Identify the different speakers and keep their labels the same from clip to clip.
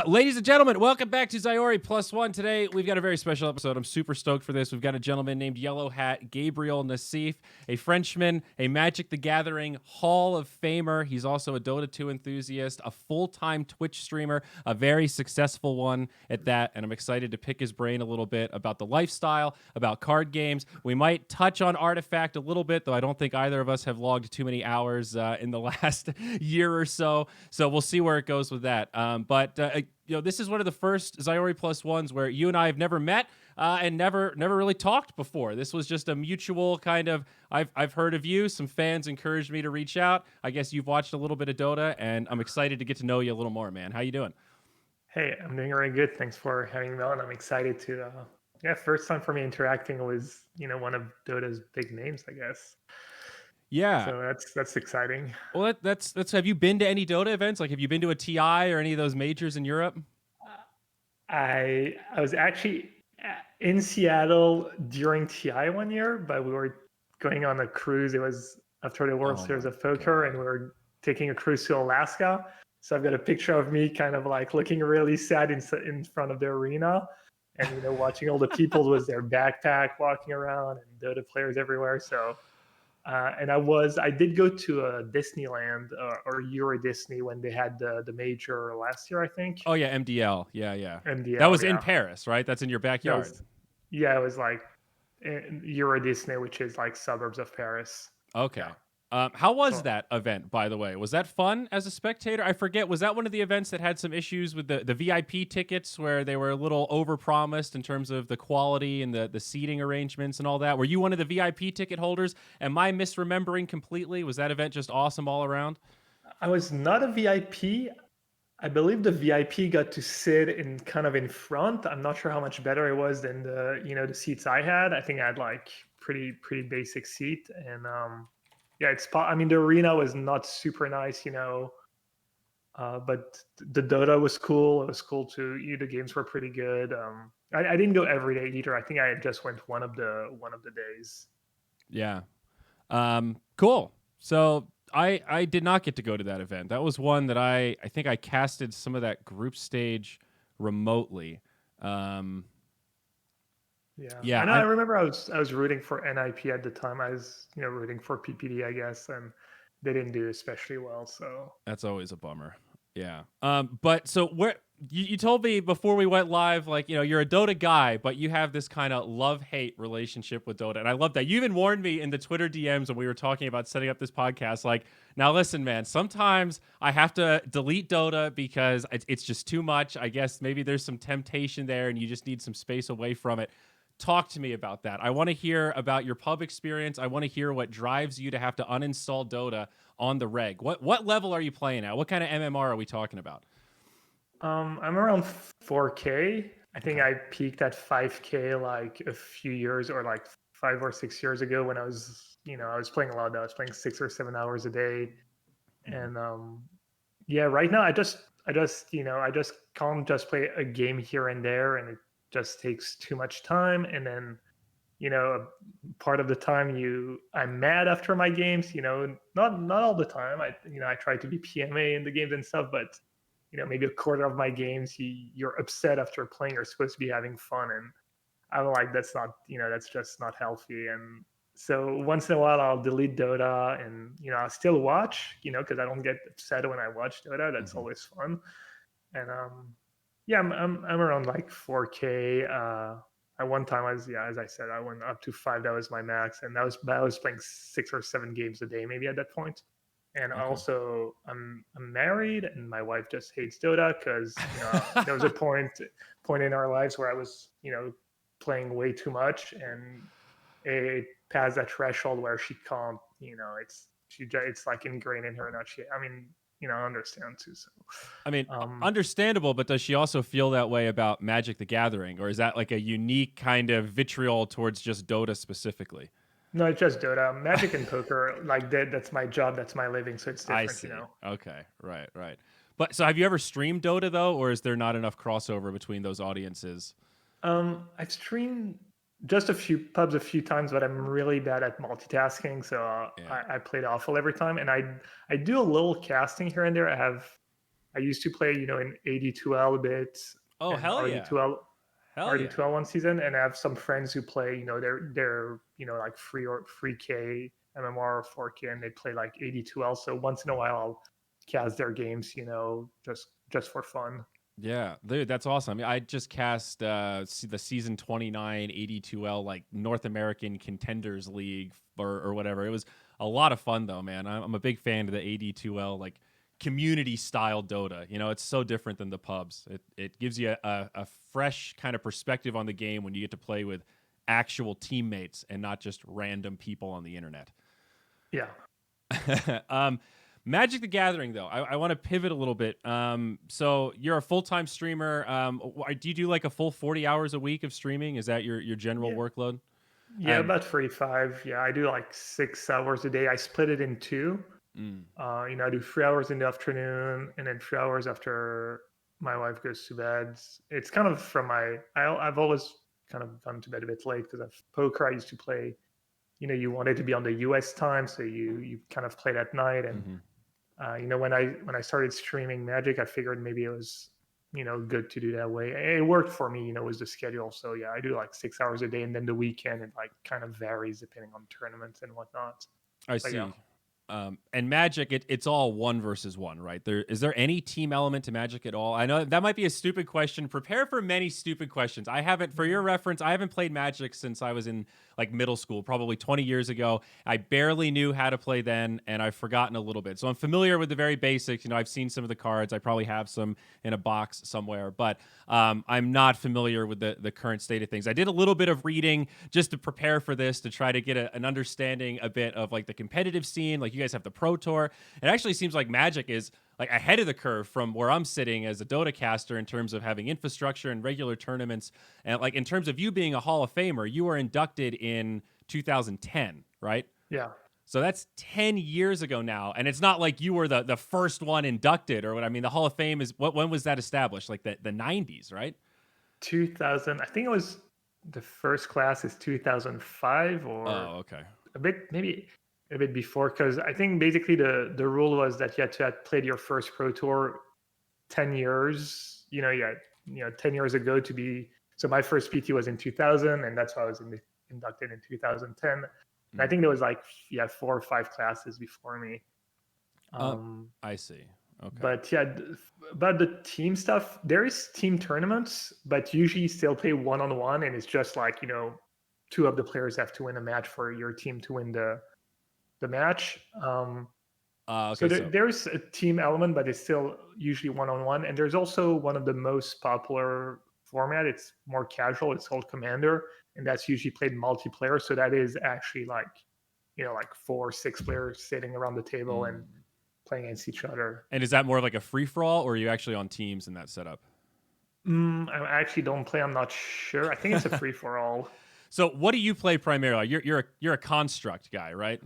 Speaker 1: Ladies and gentlemen, welcome back to Zyori Plus One. Today, we've got a very special episode. I'm super stoked for this. We've got a gentleman named YellowHat Gabriel Nassif, a Frenchman, a Magic the Gathering Hall of Famer. He's also a Dota 2 enthusiast, a full-time Twitch streamer, a very successful one at that, and I'm excited to pick his brain a little bit about the lifestyle, about card games. We might touch on Artifact a little bit, though I don't think either of us have logged too many hours in the last year or so, so we'll see where it goes with that. But this is one of the first Zyori Plus Ones where you and I have never met and never really talked before. This was just a mutual kind of, I've heard of you. Some fans encouraged me to reach out. I guess you've watched a little bit of Dota, and I'm excited to get to know you a little more, man. How you doing?
Speaker 2: Hey, I'm doing very good. Thanks for having me on. I'm excited to, first time for me interacting was, one of Dota's big names, I guess.
Speaker 1: Yeah.
Speaker 2: So that's exciting.
Speaker 1: Well, that's. Have you been to any Dota events? Like, have you been to a TI or any of those majors in Europe?
Speaker 2: I was actually in Seattle during TI one year, but we were going on a cruise. It was after the World Series of Poker, and we were taking a cruise to Alaska. So I've got a picture of me kind of like looking really sad in front of the arena, and watching all the people with their backpack walking around and Dota players everywhere. So. And I did go to Disneyland or Euro Disney when they had the major last year, I think.
Speaker 1: Oh yeah, MDL. Yeah.
Speaker 2: MDL.
Speaker 1: That was in Paris, right? That's in your backyard.
Speaker 2: It was like Euro Disney, which is like suburbs of Paris.
Speaker 1: Okay.
Speaker 2: Yeah.
Speaker 1: How was that event, by the way? Was that fun as a spectator? I forget. Was that one of the events that had some issues with the VIP tickets where they were a little overpromised in terms of the quality and the seating arrangements and all that? Were you one of the VIP ticket holders? Am I misremembering completely? Was that event just awesome all around?
Speaker 2: I was not a VIP. I believe the VIP got to sit in kind of in front. I'm not sure how much better it was than the seats I had. I think I had like pretty basic seat, and yeah, I mean, the arena was not super nice, but the Dota was cool. It was cool too. The games were pretty good. I didn't go every day either. I think I just went one of the days.
Speaker 1: Yeah. Cool. So I did not get to go to that event. That was one that I think I casted some of that group stage remotely.
Speaker 2: Yeah. I remember I was rooting for NIP at the time. I was rooting for PPD, I guess, and they didn't do especially well. So
Speaker 1: that's always a bummer. Yeah. But so where you told me before we went live, like, you're a Dota guy, but you have this kind of love-hate relationship with Dota. And I love that. You even warned me in the Twitter DMs when we were talking about setting up this podcast. Like, now listen, man, sometimes I have to delete Dota because it's just too much. I guess maybe there's some temptation there and you just need some space away from it. Talk to me about that. I want to hear about your pub experience. I want to hear what drives you to have to uninstall Dota on the reg. What level are you playing at? What kind of MMR are we talking about?
Speaker 2: I'm around 4K. I think I peaked at 5K like a few years or like 5 or 6 years ago when I was playing a lot. I was playing 6 or 7 hours a day. And yeah, right now I just can't just play a game here and there, and it just takes too much time. And then part of the time I'm mad after my games, not all the time. I try to be PMA in the games and stuff, but maybe a quarter of my games you're upset after playing. You're supposed to be having fun, and I'm like, that's just not healthy. And so once in a while I'll delete Dota, and I'll still watch, because I don't get upset when I watch Dota. That's always fun. And yeah, I'm around like 4K. At one time, as I said, I went up to 5. That was my max, and I was playing 6 or 7 games a day, maybe at that point. And also, I'm married, and my wife just hates Dota because there was a point in our lives where I was playing way too much, and it passed that threshold where she can't. It's like ingrained in her. I understand too. So,
Speaker 1: I mean, understandable, but does she also feel that way about Magic the Gathering, or is that like a unique kind of vitriol towards just Dota specifically?
Speaker 2: No, it's just Dota. Magic and poker, like that's my job, that's my living, so it's different.
Speaker 1: I see. Okay, right. But so, have you ever streamed Dota though, or is there not enough crossover between those audiences?
Speaker 2: I've streamed just a few pubs a few times, but I'm really bad at multitasking, so I played awful every time. And I do a little casting here and there. I I used to play, in AD2L a bit
Speaker 1: Oh,
Speaker 2: and
Speaker 1: hell yeah.
Speaker 2: RD2L.
Speaker 1: Hell yeah.
Speaker 2: RD12 one season, and I have some friends who play, they're like free K MMR or 4K, and they play like 82L. So once in a while, I'll cast their games, just for fun.
Speaker 1: Yeah, dude, that's awesome. I mean, I just cast the season 29 82L like North American Contenders League or whatever. It was a lot of fun though, man. I'm a big fan of the 82L like community style Dota. It's so different than the pubs. It gives you a fresh kind of perspective on the game when you get to play with actual teammates and not just random people on the internet.
Speaker 2: Yeah.
Speaker 1: Magic the Gathering, though, I want to pivot a little bit. So you're a full-time streamer. Do you do like a full 40 hours a week of streaming? Is that your general
Speaker 2: Yeah.
Speaker 1: workload?
Speaker 2: Yeah, about 45. Yeah, I do like 6 hours a day. I split it in two.
Speaker 1: Mm,
Speaker 2: I do 3 hours in the afternoon and then 3 hours after my wife goes to bed. It's kind of from I've always kind of gone to bed a bit late because of poker. I used to play, you wanted to be on the US time, so you kind of played at night. And
Speaker 1: mhm.
Speaker 2: when I started streaming Magic, I figured maybe it was good to do that way. It worked for me, was the schedule. So yeah, I do like 6 hours a day, and then the weekend it like kind of varies depending on tournaments and whatnot.
Speaker 1: I
Speaker 2: But yeah.
Speaker 1: see. And Magic, it's all one versus one, right? Is there any team element to Magic at all? I know that might be a stupid question. Prepare for many stupid questions. I haven't, for your reference, I haven't played Magic since I was in like middle school, probably 20 years ago. I barely knew how to play then, and I've forgotten a little bit. So I'm familiar with the very basics. I've seen some of the cards. I probably have some in a box somewhere, but I'm not familiar with the current state of things. I did a little bit of reading just to prepare for this to try to get an understanding a bit of like the competitive scene. Like you guys have the Pro Tour. It actually seems like Magic is like ahead of the curve from where I'm sitting as a Dota caster in terms of having infrastructure and regular tournaments. And like in terms of you being a Hall of Famer, you were inducted in 2010, right?
Speaker 2: Yeah.
Speaker 1: So that's 10 years ago now. And it's not like you were the first one inducted or what. I mean, the Hall of Fame is when was that established? Like the 90s, right?
Speaker 2: 2000. I think it was the first class is 2005 or
Speaker 1: Oh, okay.
Speaker 2: maybe a bit before, because I think basically the rule was that you had to have played your first Pro Tour 10 years. Yeah, 10 years ago to be. So my first PT was in 2000, and that's why I was inducted in 2010. And I think there was like 4 or 5 classes before me.
Speaker 1: I see. Okay.
Speaker 2: But yeah, about the team stuff, there is team tournaments, but usually you still play one-on-one, and it's just like, two of the players have to win a match for your team to win the match.
Speaker 1: Okay. So
Speaker 2: There's a team element, but it's still usually one-on-one. And there's also one of the most popular format. It's more casual. It's called Commander, and that's usually played multiplayer. So that is actually like, like 4 or 6 players sitting around the table and playing against each other.
Speaker 1: And is that more like a free for all, or are you actually on teams in that setup?
Speaker 2: I actually don't play. I'm not sure. I think it's a free for all.
Speaker 1: So what do you play primarily? You're a construct guy, right?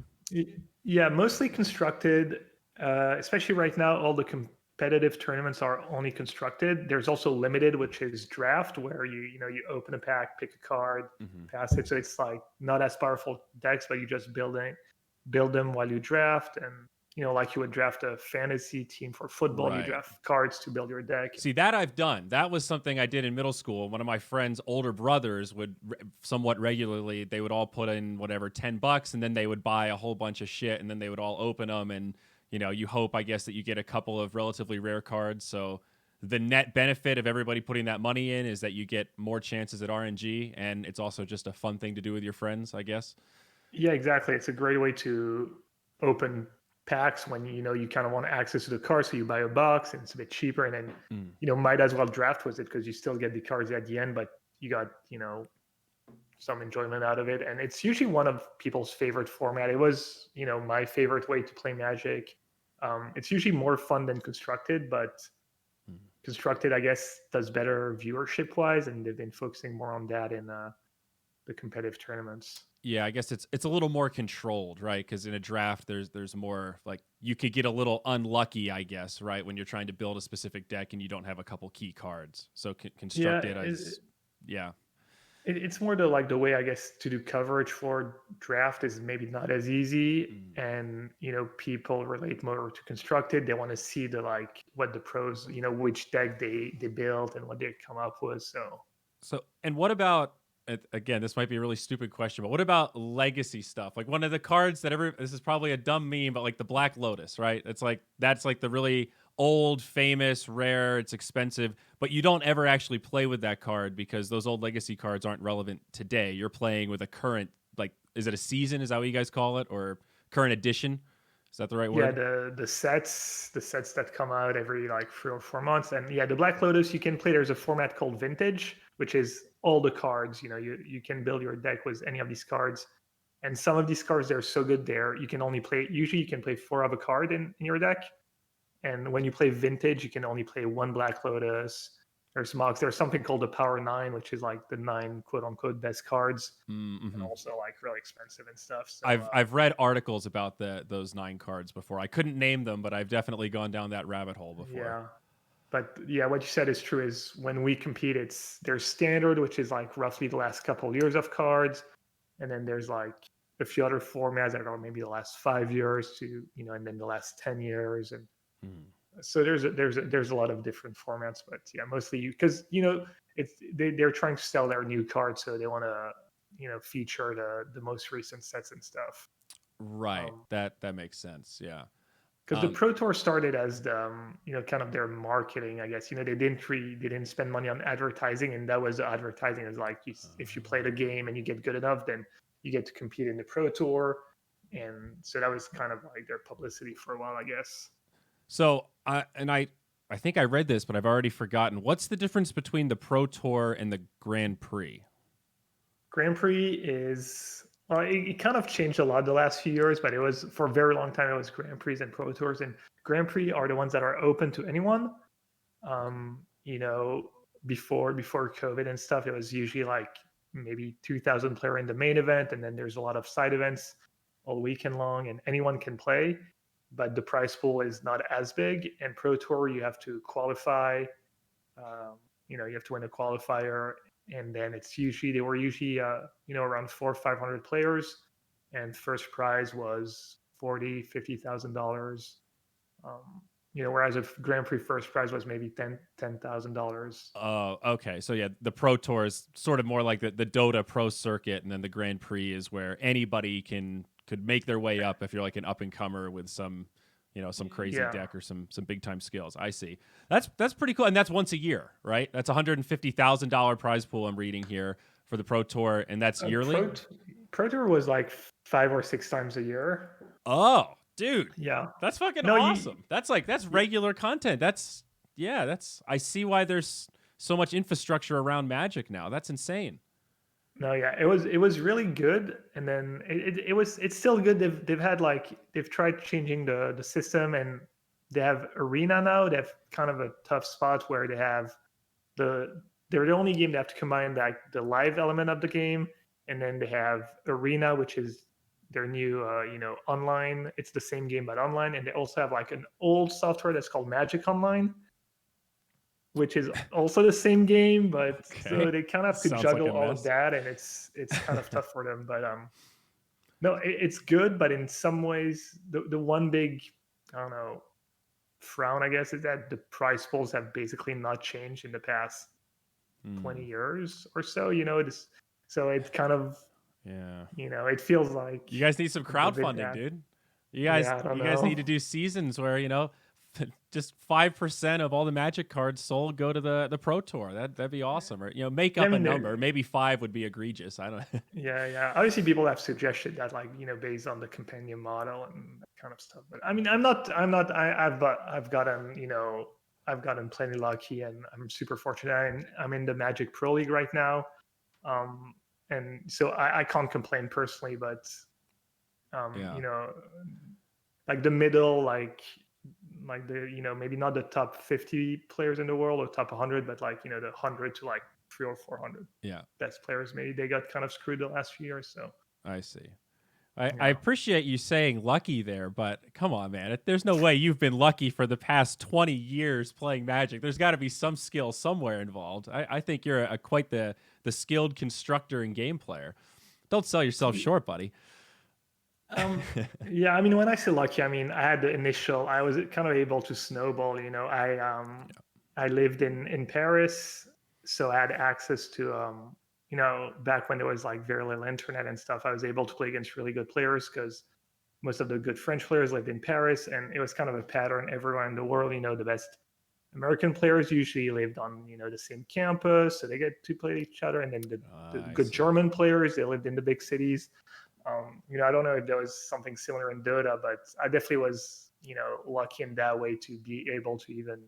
Speaker 2: Yeah, mostly constructed. Especially right now, all the competitive tournaments are only constructed. There's also limited, which is draft, where you open a pack, pick a card, pass it. So it's like not as powerful decks, but you just build them while you draft. And like you would draft a fantasy team for football,
Speaker 1: Right.
Speaker 2: you draft cards to build your deck.
Speaker 1: See, that I've done. That was something I did in middle school. One of my friends' older brothers would somewhat regularly, they would all put in whatever, $10, and then they would buy a whole bunch of shit, and then they would all open them. And, you hope, I guess, that you get a couple of relatively rare cards. So the net benefit of everybody putting that money in is that you get more chances at RNG. And it's also just a fun thing to do with your friends, I guess.
Speaker 2: Yeah, exactly. It's a great way to open packs when you kind of want access to the card, so you buy a box and it's a bit cheaper, and then might as well draft with it because you still get the cards at the end, but you got some enjoyment out of it. And it's usually one of people's favorite format. It was my favorite way to play Magic. It's usually more fun than constructed, but constructed, I guess, does better viewership wise, and they've been focusing more on that in the competitive tournaments.
Speaker 1: Yeah, I guess it's a little more controlled, right? Because in a draft, there's more like you could get a little unlucky, I guess, right? When you're trying to build a specific deck and you don't have a couple key cards. So constructed, yeah.
Speaker 2: It's more the way I guess to do coverage for draft is maybe not as easy,
Speaker 1: Mm.
Speaker 2: and people relate more to constructed. They want to see the like what the pros, which deck they built and what they come up with.
Speaker 1: So, and what about again? This might be a really stupid question, but what about legacy stuff? Like one of the cards that this is probably a dumb meme, but like the Black Lotus, right? It's like that's like the really old, famous, rare. It's expensive, but you don't ever actually play with that card because those old legacy cards aren't relevant today. You're playing with a current, like, is it a season? Is that what you guys call it, or current edition? Is that the right
Speaker 2: Yeah,
Speaker 1: word?
Speaker 2: the sets that come out every like 3 or 4 months, and yeah, the Black Lotus you can play. There's a format called Vintage, which is all the cards. You can build your deck with any of these cards, and some of these cards they're so good there you can only play. Usually, you can play four of a card in your deck, and when you play Vintage, you can only play one Black Lotus. There's mocks. There's something called the Power Nine, which is like the nine quote unquote best cards, and
Speaker 1: Mm-hmm.
Speaker 2: also like really expensive and stuff. So
Speaker 1: I've read articles about those 9 cards before. I couldn't name them, but I've definitely gone down that rabbit hole before.
Speaker 2: yeah. But yeah, what you said is true. Is when we compete, there's standard, which is like roughly the last couple of years of cards, and then there's like a few other formats that are maybe the last 5 years to and then the last 10 years, and
Speaker 1: Hmm.
Speaker 2: so there's a lot of different formats. But yeah, mostly because they're trying to sell their new cards, so they want to feature the most recent sets and stuff.
Speaker 1: Right.
Speaker 2: Um,
Speaker 1: That makes sense. Yeah.
Speaker 2: because the
Speaker 1: Um,
Speaker 2: Pro Tour started as the kind of their marketing, I guess. They didn't spend money on advertising, and that was the advertising is like if you play the game and you get good enough, then you get to compete in the Pro Tour, and so that was kind of like their publicity for a while, I guess.
Speaker 1: so I think I read this, but I've already forgotten. What's the difference between the Pro Tour and the Grand Prix?
Speaker 2: Grand Prix is it kind of changed a lot the last few years, but it was for a very long time it was Grand Prix and Pro Tours, and Grand Prix are the ones that are open to anyone. um, you know, before COVID and stuff, it was usually like maybe 2,000 player in the main event, and then there's a lot of side events all weekend long, and anyone can play. But the prize pool is not as big. And Pro Tour, you have to qualify. You have to win a qualifier, and then they were usually around 400 or 500 players, and first prize was 40,000 to 50,000 dollars. Whereas a Grand Prix first prize was maybe $10,000.
Speaker 1: Oh, okay. So yeah, the Pro Tour is sort of more like the Dota Pro Circuit, and then the Grand Prix is where anybody could make their way up if you're like an up and comer with some crazy
Speaker 2: Yeah,
Speaker 1: deck or some big time skills. I see. That's pretty cool, and that's once a year, right? That's $150,000 prize pool I'm reading here for the Pro Tour, and that's yearly.
Speaker 2: Pro Tour was like 5 or 6 times a year.
Speaker 1: Oh, dude,
Speaker 2: Yeah,
Speaker 1: that's fucking
Speaker 2: no,
Speaker 1: awesome. That's
Speaker 2: yeah,
Speaker 1: regular content. That's I see why there's so much infrastructure around Magic now. That's insane.
Speaker 2: no, yeah, it was really good, and then it's still good. They've tried changing the system, and they have Arena now. They have kind of a tough spot where they're the only game that have to combine like the live element of the game, and then they have Arena, which is their new online. It's the same game but online, and they also have like an old software that's called Magic Online, which is also the same game, but so
Speaker 1: Okay,
Speaker 2: they kind of have to
Speaker 1: sounds like
Speaker 2: juggle
Speaker 1: a
Speaker 2: all of
Speaker 1: mess.
Speaker 2: that, and it's kind of tough for them. But no, it's good, but in some ways, the one big, I don't know, frown, I guess, is that the prize pools have basically not changed in the past 20
Speaker 1: Hmm.
Speaker 2: years or so. So it's kind of
Speaker 1: Yeah.
Speaker 2: it feels like
Speaker 1: You guys need some
Speaker 2: a bit
Speaker 1: crowdfunding,
Speaker 2: bad.
Speaker 1: dude.
Speaker 2: Yeah, I don't
Speaker 1: You guys need
Speaker 2: know.
Speaker 1: to do seasons where, just 5% of all the Magic cards sold go to the Pro Tour. That'd be awesome. Or, make
Speaker 2: Yeah, I
Speaker 1: up a
Speaker 2: mean,
Speaker 1: number. Maybe 5 would be egregious. I don't
Speaker 2: yeah, yeah. Obviously, people have suggested that, like, based on the compendium model and that kind of stuff. But I mean, I've gotten plenty lucky, and I'm super fortunate. I'm in the Magic Pro League right now, um, and so I can't complain personally. But
Speaker 1: Yeah.
Speaker 2: like the middle, like the maybe not the top 50 players in the world or top 100, but like the 100 to like 300 or 400
Speaker 1: Yeah.
Speaker 2: best players, maybe they got kind of screwed the last few years. So
Speaker 1: I see. I appreciate you saying lucky there, but come on, man. There's no way you've been lucky for the past 20 years playing Magic. There's got to be some skill somewhere involved. I think you're quite the skilled constructor and game player. Don't sell yourself short, buddy.
Speaker 2: Yeah, I mean, when I say lucky, I mean I had the initial. I was kind of able to snowball. I lived in Paris, so I had access to back when there was like very little internet and stuff. I was able to play against really good players because most of the good French players lived in Paris, and it was kind of a pattern everywhere in the world. The best American players usually lived on the same campus, so they get to play each other, and then the good German players, they lived in the big cities. I don't know if there was something similar in Dota, but I definitely was lucky in that way to be able to even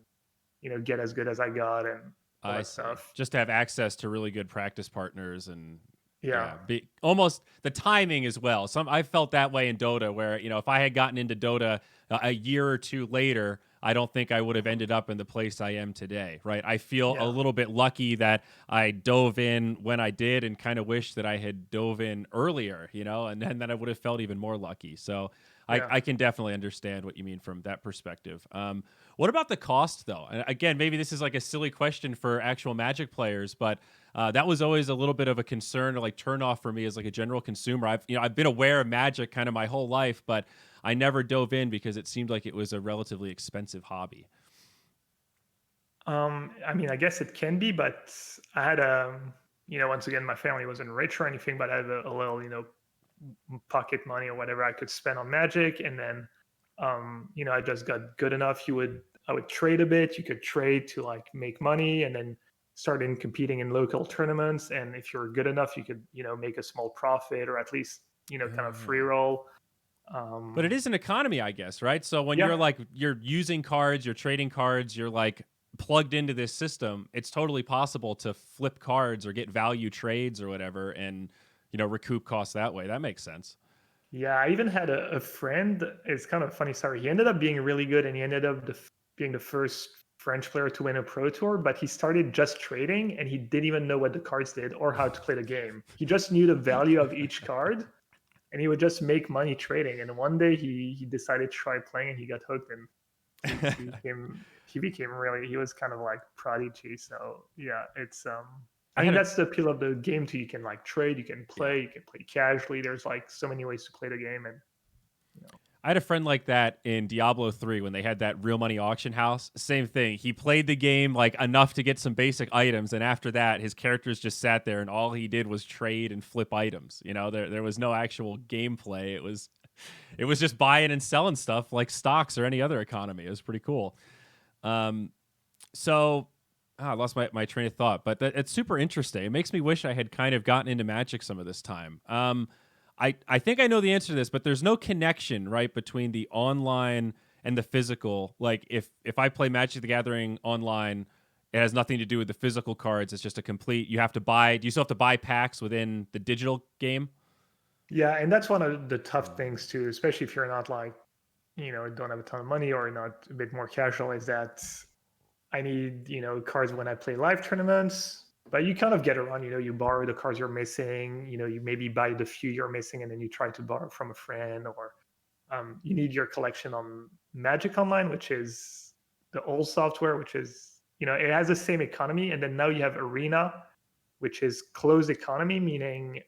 Speaker 2: get as good as I got and all that stuff.
Speaker 1: Just to have access to really good practice partners and
Speaker 2: be
Speaker 1: almost the timing as well. I felt that way in Dota, where if I had gotten into Dota a year or two later, I don't think I would have ended up in the place I am today, right? I feel a little bit lucky that I dove in when I did, and kind of wish that I had dove in earlier, and then I would have felt even more lucky. So I can definitely understand what you mean from that perspective. What about the cost, though? And again, maybe this is like a silly question for actual Magic players, but that was always a little bit of a concern or like turn off for me as like a general consumer. I've been aware of Magic kind of my whole life, but I never dove in because it seemed like it was a relatively expensive hobby.
Speaker 2: I mean, I guess it can be, but I had once again, my family wasn't rich or anything, but I had a little, pocket money or whatever I could spend on Magic, and then, I just got good enough. I would trade a bit. You could trade to like make money, and then start in competing in local tournaments. And if you're good enough, you could, make a small profit, or at least, kind of free roll.
Speaker 1: But it is an economy, I guess, right? So when you're using cards, you're trading cards, you're like plugged into this system, it's totally possible to flip cards or get value trades or whatever, and recoup costs that way. That makes sense.
Speaker 2: Yeah, I even had a friend. It's kind of a funny story. He ended up being really good, and he ended up being the first French player to win a pro tour, but he started just trading, and he didn't even know what the cards did or how to play the game. He just knew the value of each card, and he would just make money trading. And one day he decided to try playing, and he got hooked, and he became really, he was kind of like prodigy. So yeah, it's I think that's the appeal of the game too. You can like trade, you can play casually. There's like so many ways to play the game, and
Speaker 1: I had a friend like that in Diablo 3 when they had that real money auction house. Same thing. He played the game like enough to get some basic items, and after that, his characters just sat there, and all he did was trade and flip items. There was no actual gameplay. It was just buying and selling stuff like stocks or any other economy. It was pretty cool. I lost my train of thought, but it's super interesting. It makes me wish I had kind of gotten into Magic some of this time. I think I know the answer to this, but there's no connection, right, between the online and the physical. Like if I play Magic the Gathering online, it has nothing to do with the physical cards. It's just do you still have to buy packs within the digital game?
Speaker 2: Yeah, and that's one of the tough things too, especially if you're not like, don't have a ton of money or not a bit more casual, is that I need, cards when I play live tournaments. But you kind of get around, you borrow the cards you're missing, you maybe buy the few you're missing, and then you try to borrow from a friend, or you need your collection on Magic Online, which is the old software, which is, it has the same economy. And then now you have Arena, which is closed economy, meaning,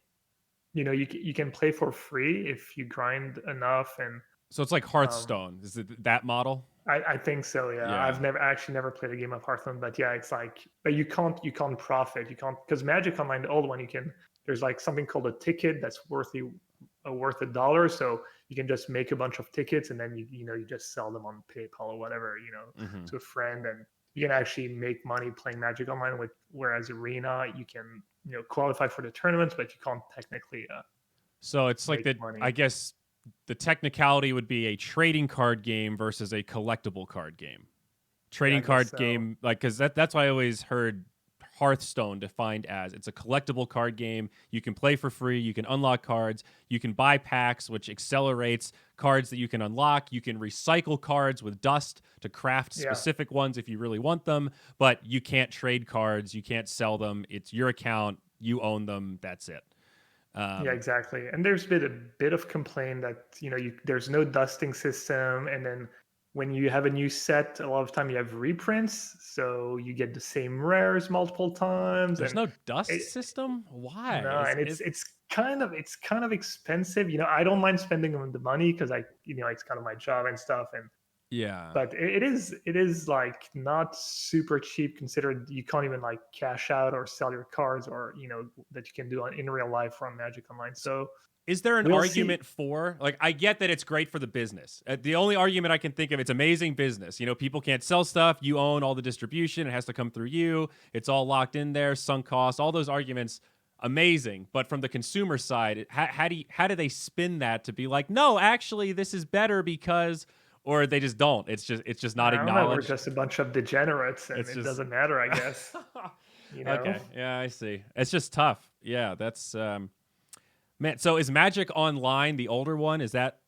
Speaker 2: you can play for free if you grind enough. And
Speaker 1: so it's like Hearthstone. Is it that model?
Speaker 2: I think so. Yeah. I've never played a game of Hearthstone, but yeah, it's like, but you can't profit. You can't, because Magic Online, the old one, there's like something called a ticket that's worth $1. So you can just make a bunch of tickets, and then you just sell them on PayPal or whatever, to a friend, and you can actually make money playing Magic Online whereas Arena, you can, qualify for the tournaments, but you can't technically,
Speaker 1: so it's like I guess the technicality would be a trading card game versus a collectible card game. Trading card game, like, because that's why I always heard Hearthstone defined as it's a collectible card game. You can play for free. You can unlock cards. You can buy packs, which accelerates cards that you can unlock. You can recycle cards with dust to craft specific ones if you really want them, but you can't trade cards. You can't sell them. It's your account. You own them. That's it.
Speaker 2: Yeah, exactly. And there's been a bit of complaint that there's no dusting system, and then when you have a new set, a lot of time you have reprints, so you get the same rares multiple times,
Speaker 1: There's
Speaker 2: and
Speaker 1: no dust
Speaker 2: it,
Speaker 1: system? Why?
Speaker 2: no, and it's kind of expensive. I don't mind spending the money because it's kind of my job and stuff, and
Speaker 1: Yeah.
Speaker 2: but it is like not super cheap considered you can't even like cash out or sell your cards or that you can do in real life on Magic Online. So
Speaker 1: Is there an
Speaker 2: we'll see.
Speaker 1: argument for, like, I get that it's great for the business. The only argument I can think of, it's amazing business. People can't sell stuff. You own all the distribution. It has to come through you. It's all locked in there, sunk costs, all those arguments, amazing. But from the consumer side, how do they spin that to be like, no, actually, this is better because, or they just don't. It's just not
Speaker 2: I don't know. We're
Speaker 1: acknowledged.
Speaker 2: just a bunch of degenerates, and
Speaker 1: It's
Speaker 2: it
Speaker 1: just
Speaker 2: doesn't matter, I guess. You know?
Speaker 1: okay. Yeah, I see. It's just tough. Yeah, that's man, so is Magic Online the older one? Is that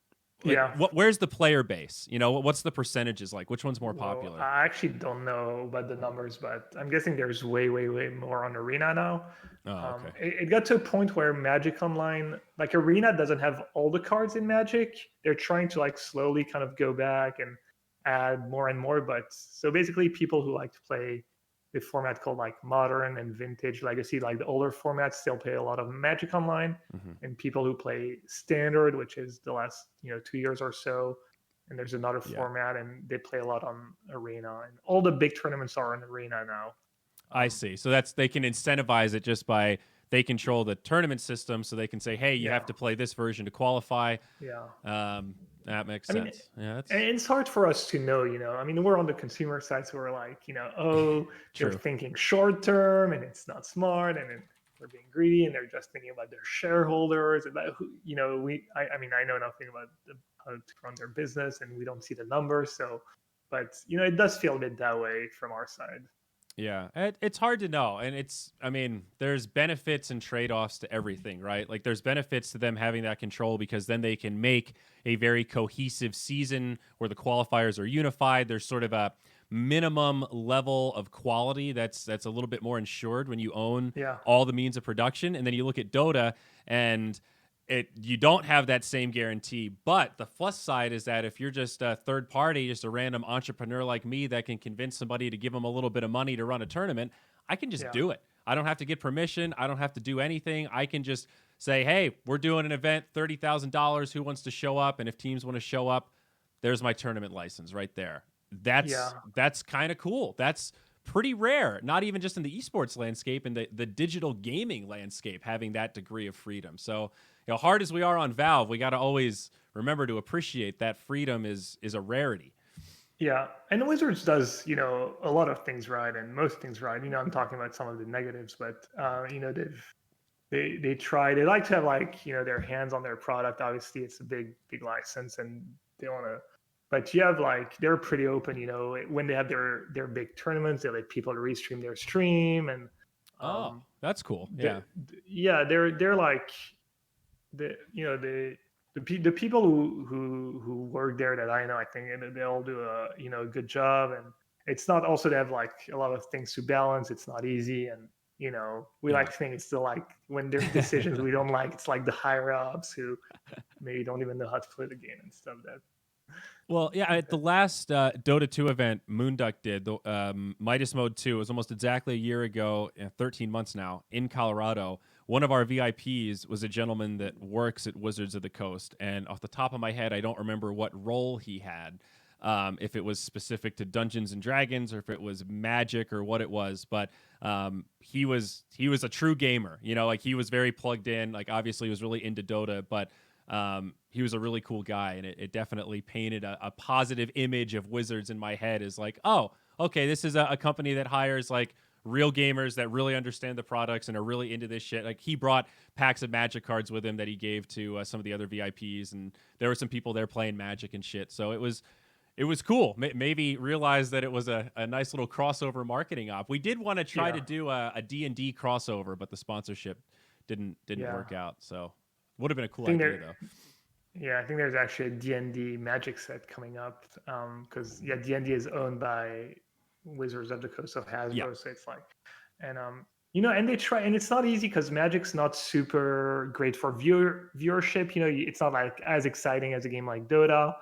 Speaker 1: like
Speaker 2: Yeah.
Speaker 1: where's the player base? What's the percentages like? Which one's more
Speaker 2: Well,
Speaker 1: popular?
Speaker 2: I actually don't know about the numbers, but I'm guessing there's way, way, way more on Arena now.
Speaker 1: Oh, okay.
Speaker 2: It got to a point where Magic Online, like Arena, doesn't have all the cards in Magic. They're trying to like slowly kind of go back and add more and more. But so basically, people who like to play the format called like Modern and Vintage Legacy, like the older formats, still play a lot of Magic Online.
Speaker 1: Hmm.
Speaker 2: And people who play Standard, which is the last 2 years or so, and there's another
Speaker 1: Yeah,
Speaker 2: format, and they play a lot on Arena. And all the big tournaments are on Arena now.
Speaker 1: I see. So they can incentivize it just by they control the tournament system, so they can say, hey, you
Speaker 2: Yeah,
Speaker 1: have to play this version to qualify.
Speaker 2: yeah.
Speaker 1: That makes
Speaker 2: I mean,
Speaker 1: sense. Yeah, that's
Speaker 2: and it's hard for us to know. I mean, we're on the consumer side, so we're like, oh, they're
Speaker 1: true.
Speaker 2: thinking short term, and it's not smart, and then they're being greedy, and they're just thinking about their shareholders, and that, I mean, I know nothing about how to run their business, and we don't see the numbers, so, but it does feel a bit that way from our side.
Speaker 1: Yeah, it's hard to know. And I mean, there's benefits and trade offs to everything, right? Like, there's benefits to them having that control because then they can make a very cohesive season where the qualifiers are unified. There's sort of a minimum level of quality that's a little bit more ensured when you own
Speaker 2: Yeah,
Speaker 1: all the means of production. And then you look at Dota and you don't have that same guarantee. But the plus side is that if you're just a third party, just a random entrepreneur like me that can convince somebody to give them a little bit of money to run a tournament, I can just
Speaker 2: yeah.
Speaker 1: do it. I don't have to get permission. I don't have to do anything. I can just say, hey, we're doing an event, $30,000. Who wants to show up? And if teams want to show up, there's my tournament license right there.
Speaker 2: Yeah,
Speaker 1: That's kind of cool. That's pretty rare, not even just in the esports landscape, and the digital gaming landscape, having that degree of freedom. So, hard as we are on Valve, we got to always remember to appreciate that freedom is a rarity.
Speaker 2: yeah. And Wizards does, a lot of things right and most things right. I'm talking about some of the negatives, but they try. They like to have like their hands on their product. Obviously, it's a big license, and they want to. But you have like they're pretty open. When they have their big tournaments, they let people restream their stream, and
Speaker 1: Oh,
Speaker 2: um,
Speaker 1: that's cool.
Speaker 2: the,
Speaker 1: Yeah.
Speaker 2: yeah, they're like the people who work there that I know, I think they all do a good job, and it's not also they have like a lot of things to balance. It's not easy, and we
Speaker 1: Yeah.
Speaker 2: like to think it's still like when there's decisions we don't like, it's like the higher ups who maybe don't even know how to play the game and stuff.
Speaker 1: Well, yeah, at the last Dota 2 event Moonduck did, the Midas Mode 2, it was almost exactly a year ago, 13 months now, in Colorado. One of our VIPs was a gentleman that works at Wizards of the Coast. And off the top of my head, I don't remember what role he had, if it was specific to Dungeons and Dragons or if it was Magic or what it was. But he was a true gamer. Like, he was very plugged in. Like, obviously, he was really into Dota, but he was a really cool guy, and it definitely painted a positive image of Wizards in my head as like, oh, okay, this is a company that hires like real gamers that really understand the products and are really into this shit. Like, he brought packs of Magic cards with him that he gave to some of the other VIPs, and there were some people there playing Magic and shit. So it was cool. Maybe realize that it was a nice little crossover marketing op. We did want to try to do a D&D crossover, but the sponsorship didn't work out. So would have been a cool idea, though.
Speaker 2: Yeah, I think there's actually a D&D Magic set coming up because D&D is owned by Wizards of the Coast of Hasbro,
Speaker 1: Yeah.
Speaker 2: so it's like, and and they try, and it's not easy because Magic's not super great for viewership. It's not like as exciting as a game like Dota,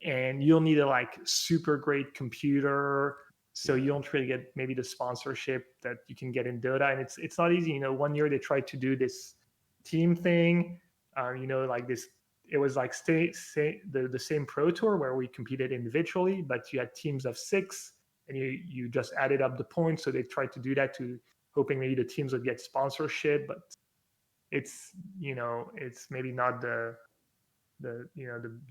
Speaker 2: and you'll need a like super great computer, so
Speaker 1: Yeah.
Speaker 2: you don't really get maybe the sponsorship that you can get in Dota, and it's not easy. 1 year they tried to do this team thing, like this. It was like the same Pro Tour where we competed individually, but you had teams of 6, and you just added up the points. So they tried to do that to hoping maybe the teams would get sponsorship, but it's maybe not the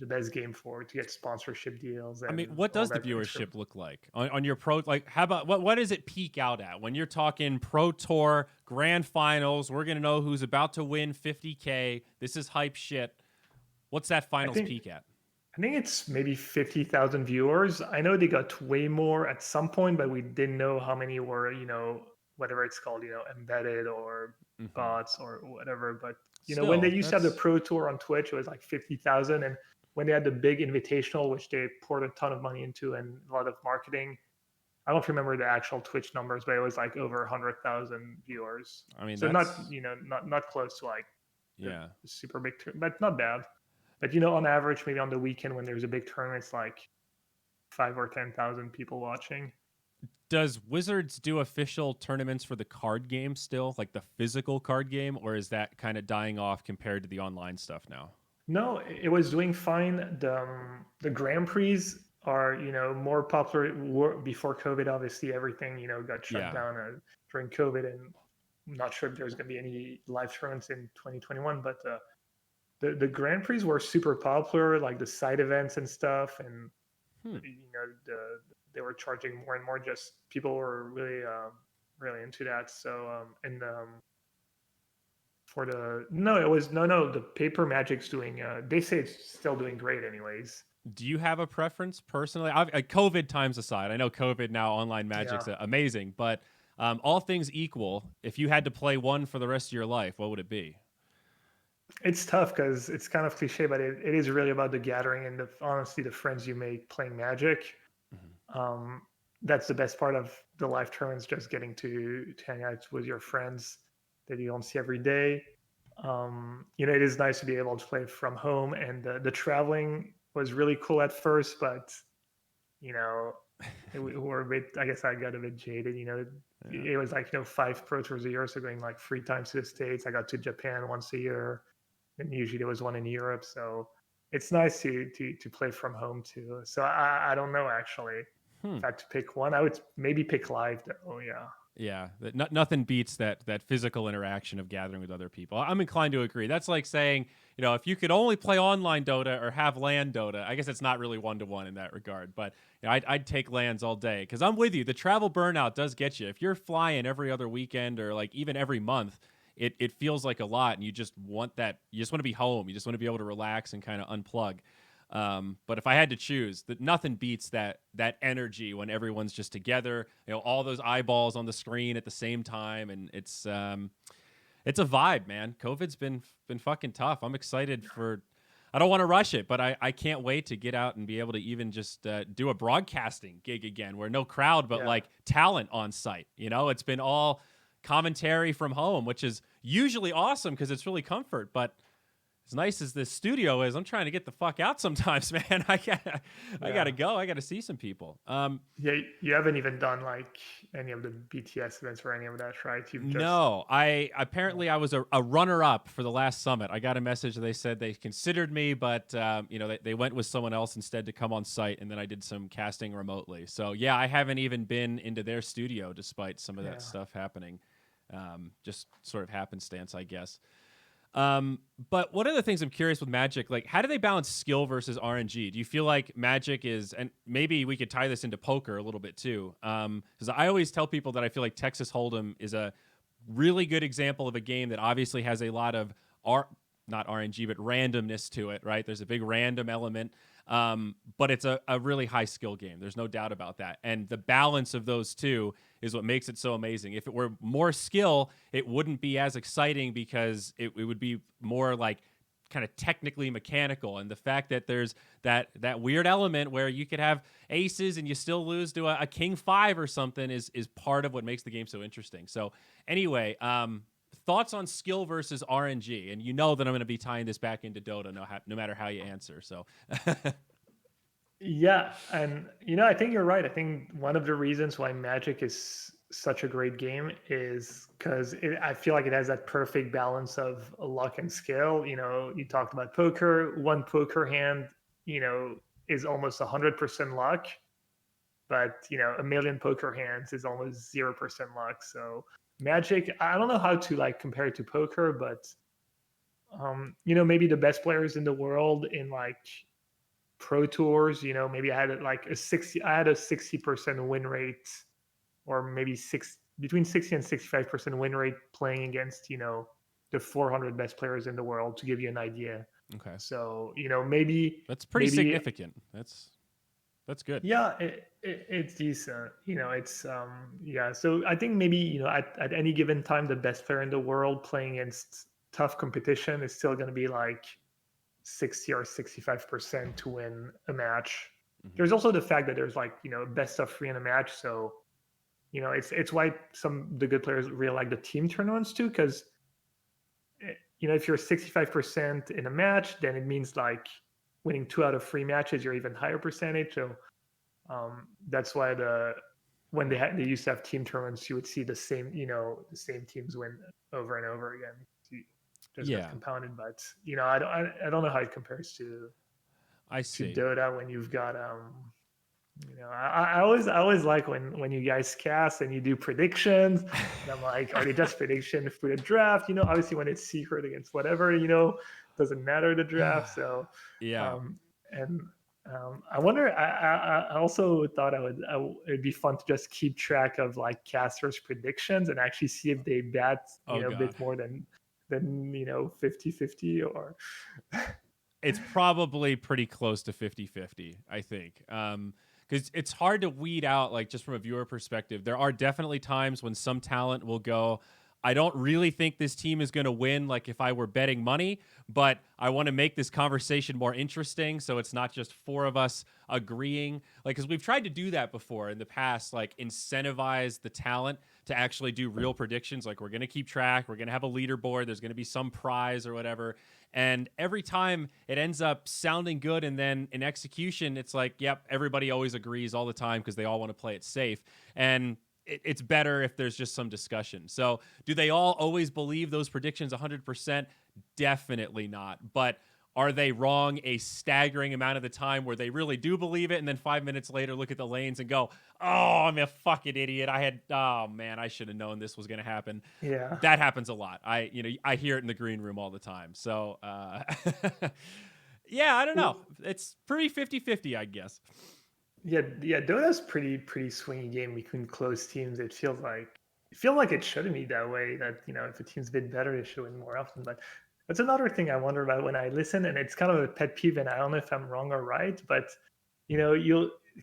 Speaker 2: best game to get sponsorship deals
Speaker 1: I mean,
Speaker 2: and
Speaker 1: what
Speaker 2: all
Speaker 1: does the
Speaker 2: that
Speaker 1: viewership look like on your pro? Like, how about what does it peak out at when you're talking Pro Tour Grand Finals? We're gonna know who's about to win 50K. This is hype shit. What's that finals peak at?
Speaker 2: I think it's maybe 50,000 viewers. I know they got way more at some point, but we didn't know how many were, whatever it's called, embedded or bots or whatever. But, when they
Speaker 1: Still,
Speaker 2: used to have the Pro Tour on Twitch, it was like 50,000. And when they had the big invitational, which they poured a ton of money into and a lot of marketing, I don't remember the actual Twitch numbers, but it was like over 100,000 viewers.
Speaker 1: I mean,
Speaker 2: So
Speaker 1: that's
Speaker 2: not close to like
Speaker 1: yeah.
Speaker 2: the super big, but not bad. But on average, maybe on the weekend when there's a big tournament, it's like 5 or 10,000 people watching.
Speaker 1: Does Wizards do official tournaments for the card game still, like the physical card game, or is that kind of dying off compared to the online stuff now?
Speaker 2: No, it was doing fine. The Grand Prix are more popular before COVID. Obviously, everything got shut down during COVID, and I'm not sure if there's going to be any live tournaments in 2021. But the Grand Prix were super popular, like the side events and stuff, and they were charging more and more. Just people were really into that. So for the the paper Magic's doing. They say it's still doing great, anyways.
Speaker 1: Do you have a preference personally? COVID times aside, I know COVID now online Magic's amazing, but all things equal, if you had to play one for the rest of your life, what would it be?
Speaker 2: It's tough because it's kind of cliche, but it is really about the gathering and honestly the friends you make playing Magic. That's the best part of the live tournaments, just getting to hang out with your friends that you don't see every day. It is nice to be able to play from home, and the traveling was really cool at first, but we were a bit. I guess I got a bit jaded. It was like 5 Pro Tours a year, so going like 3 times to the States. I got to Japan once a year, and usually there was one in Europe. So it's nice to play from home too. So I don't know actually. If I had to pick one, I would maybe pick live though. Yeah.
Speaker 1: Yeah, nothing beats that physical interaction of gathering with other people. I'm inclined to agree. That's like saying, if you could only play online Dota or have LAN Dota, I guess it's not really 1-to-1 in that regard. But I'd take LANs all day because I'm with you. The travel burnout does get you. If you're flying every other weekend or like even every month, it feels like a lot, and you just want that. You just want to be home. You just want to be able to relax and kind of unplug. But if I had to choose, nothing beats that energy when everyone's just together, all those eyeballs on the screen at the same time. And it's a vibe, man. COVID's been fucking tough. I'm excited I don't want to rush it, but I can't wait to get out and be able to even just do a broadcasting gig again where no crowd, but like talent on site. It's been all commentary from home, which is usually awesome because it's really comfort, but as nice as this studio is, I'm trying to get the fuck out sometimes, man. I gotta go. I gotta see some people.
Speaker 2: Yeah, you haven't even done like any of the BTS events or any of that, right?
Speaker 1: No, I was a runner-up for the last summit. I got a message. They said they considered me, but they went with someone else instead to come on site, and then I did some casting remotely. So yeah, I haven't even been into their studio despite some of that stuff happening. Just sort of happenstance, I guess. But one of the things I'm curious with Magic, like how do they balance skill versus RNG? Do you feel like Magic is, and maybe we could tie this into poker a little bit too, because I always tell people that I feel like Texas Hold'em is a really good example of a game that obviously has a lot of not RNG, but randomness to it, right? There's a big random element, but it's a really high skill game. There's no doubt about that. And the balance of those two is what makes it so amazing. If it were more skill, it wouldn't be as exciting because it would be more like kind of technically mechanical, and the fact that there's that weird element where you could have aces and you still lose to a king 5 or something is part of what makes the game so interesting. So anyway, thoughts on skill versus RNG, and you know that I'm going to be tying this back into Dota no matter how you answer. So
Speaker 2: Yeah, and I think you're right. I think one of the reasons why Magic is such a great game is because I feel like it has that perfect balance of luck and skill. You talked about poker. One poker hand, is almost 100% luck, but a million poker hands is almost 0% luck. So Magic, I don't know how to like compare it to poker, but maybe the best players in the world in like pro tours, maybe I had like I had a 60% win rate, or maybe between 60 and 65% win rate playing against, the 400 best players in the world, to give you an idea.
Speaker 1: okay,
Speaker 2: So, maybe
Speaker 1: that's pretty
Speaker 2: maybe
Speaker 1: significant. That's good.
Speaker 2: yeah, it's decent. It's yeah. So I think maybe, at any given time, the best player in the world playing against tough competition is still going to be like 60 or 65% to win a match.
Speaker 1: Mm-hmm.
Speaker 2: There's also the fact that there's like, best of 3 in a match. So, it's why the good players really like the team tournaments too, because if you're 65% in a match, then it means like winning 2 out of 3 matches, you're even higher percentage. So that's why when they used to have team tournaments, you would see the same teams win over and over again. Just got compounded, but I don't know how it compares to Dota when you've got I always like when you guys cast and you do predictions, and I'm like, are they just predictions for the draft? Obviously when it's secret against whatever, doesn't matter the draft. So
Speaker 1: yeah.
Speaker 2: I wonder. I also thought it'd be fun to just keep track of like casters' predictions and actually see if they bet a bit more than 50-50 or.
Speaker 1: It's probably pretty close to 50-50, I think. Because it's hard to weed out, like, just from a viewer perspective. There are definitely times when some talent will go, I don't really think this team is going to win, like if I were betting money, but I want to make this conversation more interesting, so it's not just 4 of us agreeing. Like, because we've tried to do that before in the past, like incentivize the talent to actually do real predictions. Like, we're going to keep track, we're going to have a leaderboard, there's going to be some prize or whatever. And every time it ends up sounding good, and then in execution, it's like, yep, everybody always agrees all the time because they all want to play it safe. And it's better if there's just some discussion. So do they all always believe those predictions 100%? Definitely not. But are they wrong a staggering amount of the time where they really do believe it, and then 5 minutes later look at the lanes and go, oh, I'm a fucking idiot. Oh man, I should have known this was going to happen.
Speaker 2: Yeah.
Speaker 1: That happens a lot. I hear it in the green room all the time. So yeah, I don't know. It's pretty 50-50, I guess.
Speaker 2: Yeah, Dota's pretty swingy game between close teams. It feels like it shouldn't be that way. That if a team's a bit better, they should win more often. But that's another thing I wonder about when I listen, and it's kind of a pet peeve, and I don't know if I'm wrong or right. But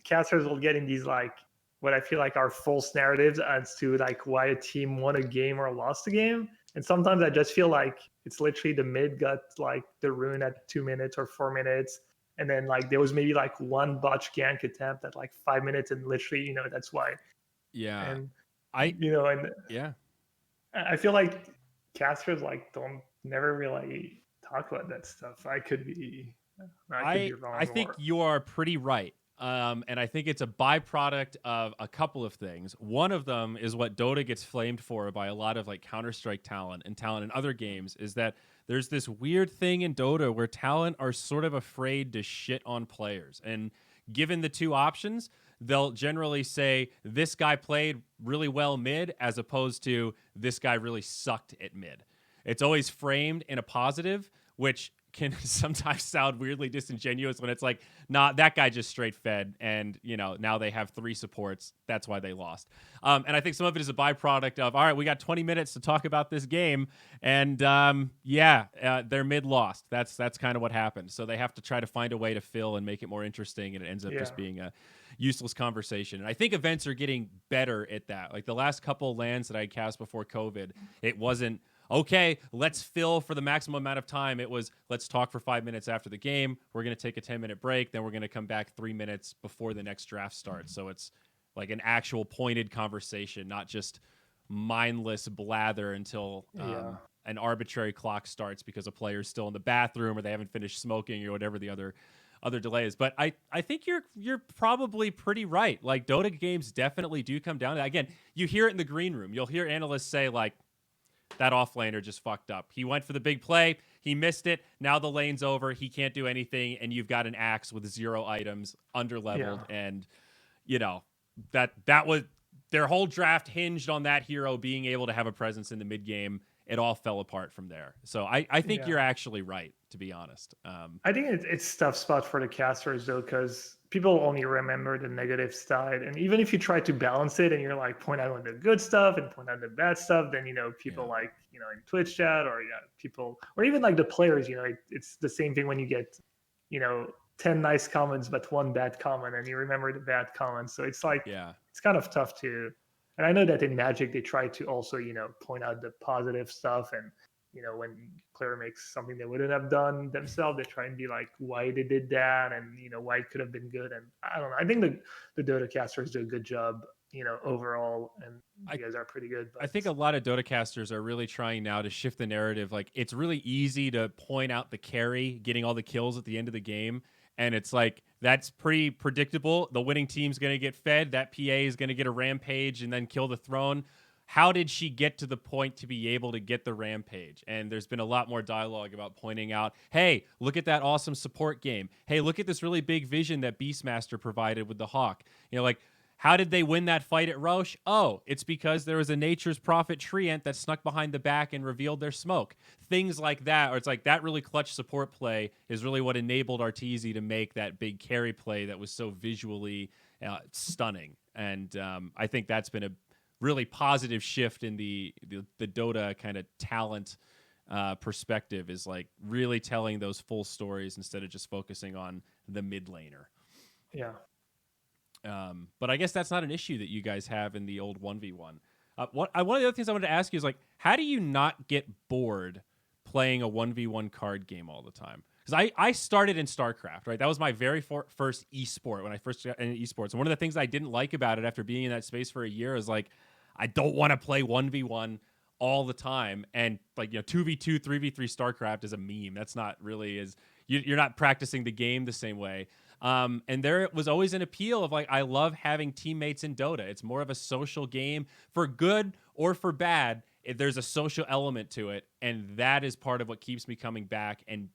Speaker 2: casters will get in these like what I feel like are false narratives as to like why a team won a game or lost a game, and sometimes I just feel like it's literally the mid got like the rune at 2 minutes or 4 minutes. And then like there was maybe like one botch gank attempt at like 5 minutes, and literally, that's why.
Speaker 1: Yeah.
Speaker 2: And
Speaker 1: yeah.
Speaker 2: I feel like casters like never really talk about that stuff. I could be wrong.
Speaker 1: I think you are pretty right. And I think it's a byproduct of a couple of things. One of them is what Dota gets flamed for by a lot of like Counter-Strike talent and talent in other games, is that there's this weird thing in Dota where talent are sort of afraid to shit on players. And given the 2 options, they'll generally say, this guy played really well mid, as opposed to this guy really sucked at mid. It's always framed in a positive, which can sometimes sound weirdly disingenuous when it's like, nah, that guy just straight fed, and now they have 3 supports. That's why they lost. And I think some of it is a byproduct of, all right, we got 20 minutes to talk about this game, and their mid lost. That's kind of what happened. So they have to try to find a way to fill and make it more interesting, and it ends up just being a useless conversation. And I think events are getting better at that. Like the last couple lands that I cast before COVID, it wasn't okay, let's fill for the maximum amount of time. It was, let's talk for 5 minutes after the game. We're going to take a 10-minute break. Then we're going to come back 3 minutes before the next draft starts. So it's like an actual pointed conversation, not just mindless blather until an arbitrary clock starts because a player's still in the bathroom or they haven't finished smoking or whatever the other delay is. But I think you're probably pretty right. Like, Dota games definitely do come down to that. Again, you hear it in the green room. You'll hear analysts say, like, that offlaner just fucked up. He went for the big play. He missed it. Now the lane's over. He can't do anything. And you've got an axe with 0 items, underleveled.
Speaker 2: Yeah.
Speaker 1: And, you know, that was their whole draft hinged on that hero being able to have a presence in the mid game. It all fell apart from there. So I think you're actually right, to be honest.
Speaker 2: I think it's tough spot for the casters though, because people only remember the negative side, and even if you try to balance it and you're like point out the good stuff and point out the bad stuff, then people like in Twitch chat or people or even like the players, it's the same thing when you get 10 nice comments but 1 bad comment and you remember the bad comments. So it's like it's kind of tough to. And I know that in Magic they try to also point out the positive stuff, and when a player makes something they wouldn't have done themselves, they try and be like why they did that and why it could have been good. And I don't know. I think the Dota casters do a good job overall, and you guys are pretty good. But
Speaker 1: I think a lot of Dota casters are really trying now to shift the narrative. Like, it's really easy to point out the carry getting all the kills at the end of the game. And it's like, that's pretty predictable. The winning team's going to get fed. That PA is going to get a rampage and then kill the throne. How did she get to the point to be able to get the rampage? And there's been a lot more dialogue about pointing out, hey, look at that awesome support game. Hey, look at this really big vision that Beastmaster provided with the Hawk. Like, how did they win that fight at Roche? Oh, it's because there was a Nature's Prophet treant that snuck behind the back and revealed their smoke. Things like that, or it's like that really clutch support play is really what enabled Arteezy to make that big carry play that was so visually stunning. And I think that's been a really positive shift in the Dota kind of talent perspective, is like really telling those full stories instead of just focusing on the mid laner.
Speaker 2: Yeah.
Speaker 1: But I guess that's not an issue that you guys have in the old 1v1. One of the other things I wanted to ask you is, like, how do you not get bored playing a 1v1 card game all the time? Because I started in StarCraft, right? That was my very first esport when I first got into esports. And one of the things I didn't like about it after being in that space for a year is, like, I don't want to play 1v1 all the time. And, like, 2v2, 3v3 StarCraft is a meme. That's not really you're not practicing the game the same way. And there was always an appeal of, like, I love having teammates in Dota. It's more of a social game, for good or for bad. There's a social element to it, and that is part of what keeps me coming back and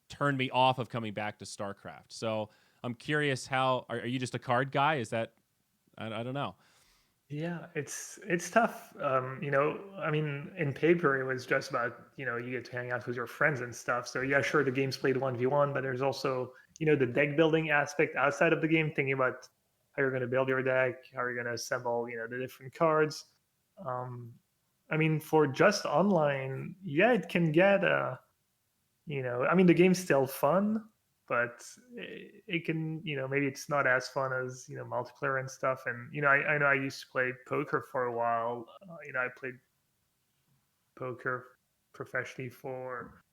Speaker 1: turned me off of coming back to StarCraft. So I'm curious, how are you just a card guy? Is that I don't know.
Speaker 2: Yeah, it's tough. I mean, in paper it was just about you get to hang out with your friends and stuff. So yeah, sure, the game's played 1v1, but there's also the deck building aspect outside of the game, thinking about how you're going to build your deck, how you're going to assemble the different cards. I mean, for just online, yeah, it can get I mean, the game's still fun, but it can maybe it's not as fun as multiplayer and stuff. And I know I used to play poker for a while. I played poker professionally for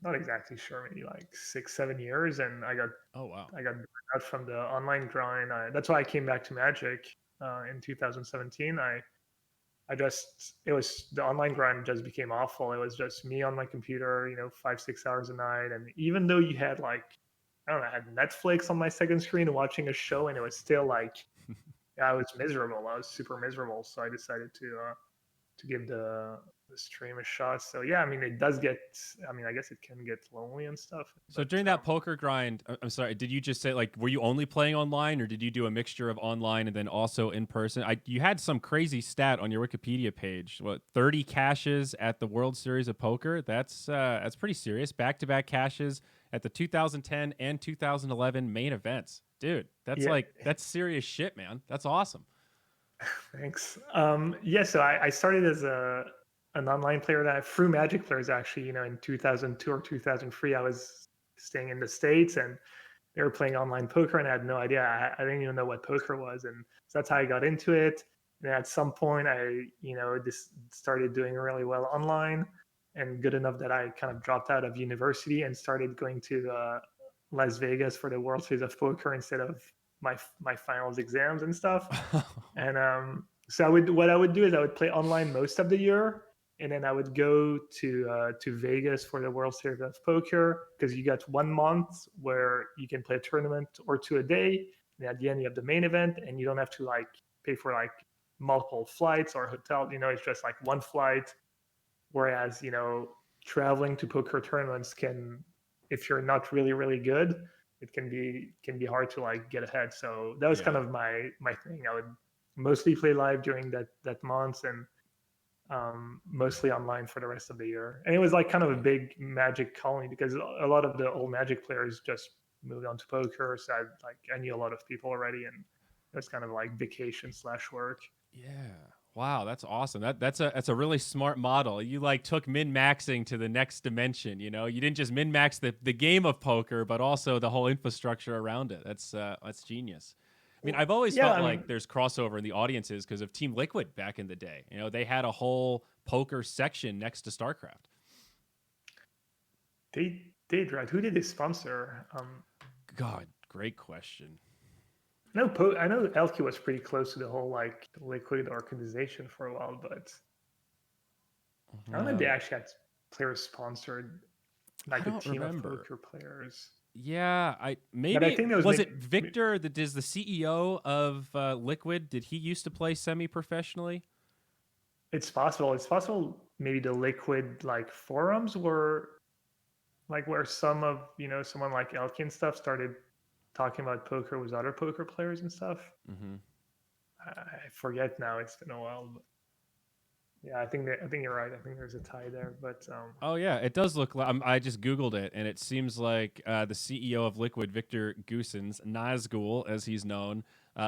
Speaker 2: not exactly sure, maybe like 6-7 years, and I got I got burned out from the online grind. That's why I came back to Magic in 2017. It was the online grind just became awful. It was just me on my computer, 5-6 hours a night. And even though you had like, I don't know, I had Netflix on my second screen watching a show, and it was still like, I was miserable. I was super miserable. So I decided to give the stream a shot. So yeah, I mean, it does get, I mean, I guess it can get lonely and stuff.
Speaker 1: So during that poker grind, I'm sorry, did you just say, like, were you only playing online, or did you do a mixture of online and then also in person? You had some crazy stat on your Wikipedia page. What, 30 caches at the World Series of Poker? That's pretty serious. Back-to-back caches at the 2010 and 2011 main events. Dude, that's serious shit, man. That's awesome.
Speaker 2: Thanks. Yeah, so I started as an online player through Magic players, actually. In 2002 or 2003, I was staying in the States, and they were playing online poker, and I had no idea. I didn't even know what poker was, and so that's how I got into it. And at some point, I just started doing really well online, and good enough that I kind of dropped out of university and started going to Las Vegas for the World Series of Poker instead of my finals exams and stuff. And so what I would do is I would play online most of the year, and then I would go to Vegas for the World Series of Poker, because you got 1 month where you can play a tournament or two a day, and at the end you have the main event, and you don't have to like pay for like multiple flights or hotel. It's just like one flight. Whereas traveling to poker tournaments can, if you're not really really good, it can be hard to like get ahead. So that was kind of my thing. I would mostly play live during that month, and mostly online for the rest of the year. And it was like kind of a big Magic colony, because a lot of the old Magic players just moved on to poker. So I knew a lot of people already, and it was kind of like vacation / work.
Speaker 1: Yeah. Wow, that's awesome. That's a really smart model. You like took min-maxing to the next dimension, you didn't just min-max the game of poker, but also the whole infrastructure around it. That's genius. I mean, I've always felt like there's crossover in the audiences because of Team Liquid back in the day. They had a whole poker section next to StarCraft.
Speaker 2: They did, right? Who did they sponsor?
Speaker 1: God, great question.
Speaker 2: No, I know LQ was pretty close to the whole like Liquid organization for a while, but I don't know if they actually had players sponsored, like a team of poker players.
Speaker 1: Yeah, maybe. I think was it Victor that is the CEO of Liquid? Did he used to play semi-professionally?
Speaker 2: It's possible. It's possible. Maybe the Liquid like forums were like where some of someone like Elky and stuff started talking about poker with other poker players and stuff.
Speaker 1: Mm-hmm.
Speaker 2: I forget now. It's been a while, but yeah, I think you're right. I think there's a tie there, but
Speaker 1: oh yeah, it does look like I just Googled it, and it seems like the CEO of Liquid, Victor Goossens, Nazgul as he's known,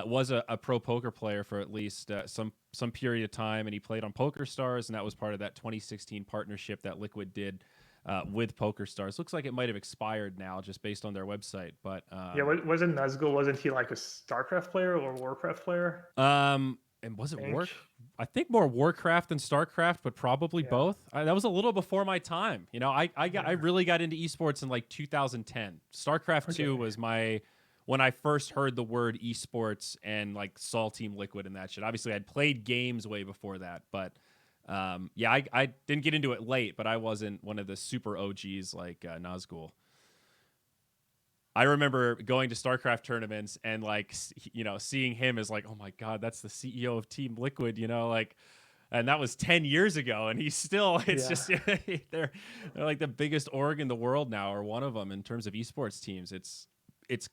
Speaker 1: was a pro poker player for at least some period of time, and he played on PokerStars, and that was part of that 2016 partnership that Liquid did with PokerStars. Looks like it might have expired now, just based on their website. But
Speaker 2: yeah, wasn't Nazgul? Wasn't he like a StarCraft player or Warcraft player?
Speaker 1: And was it I think more Warcraft than StarCraft, but probably both. That was a little before my time. I really got into esports in like 2010. StarCraft 2 was when I first heard the word esports and like saw Team Liquid and that shit. Obviously, I'd played games way before that, but I didn't get into it late, but I wasn't one of the super OGs like Nazgul. I remember going to StarCraft tournaments and like, seeing him as like, oh my God, that's the CEO of Team Liquid, and that was 10 years ago. And he's still, just, they're like the biggest org in the world now, or one of them in terms of esports teams. It's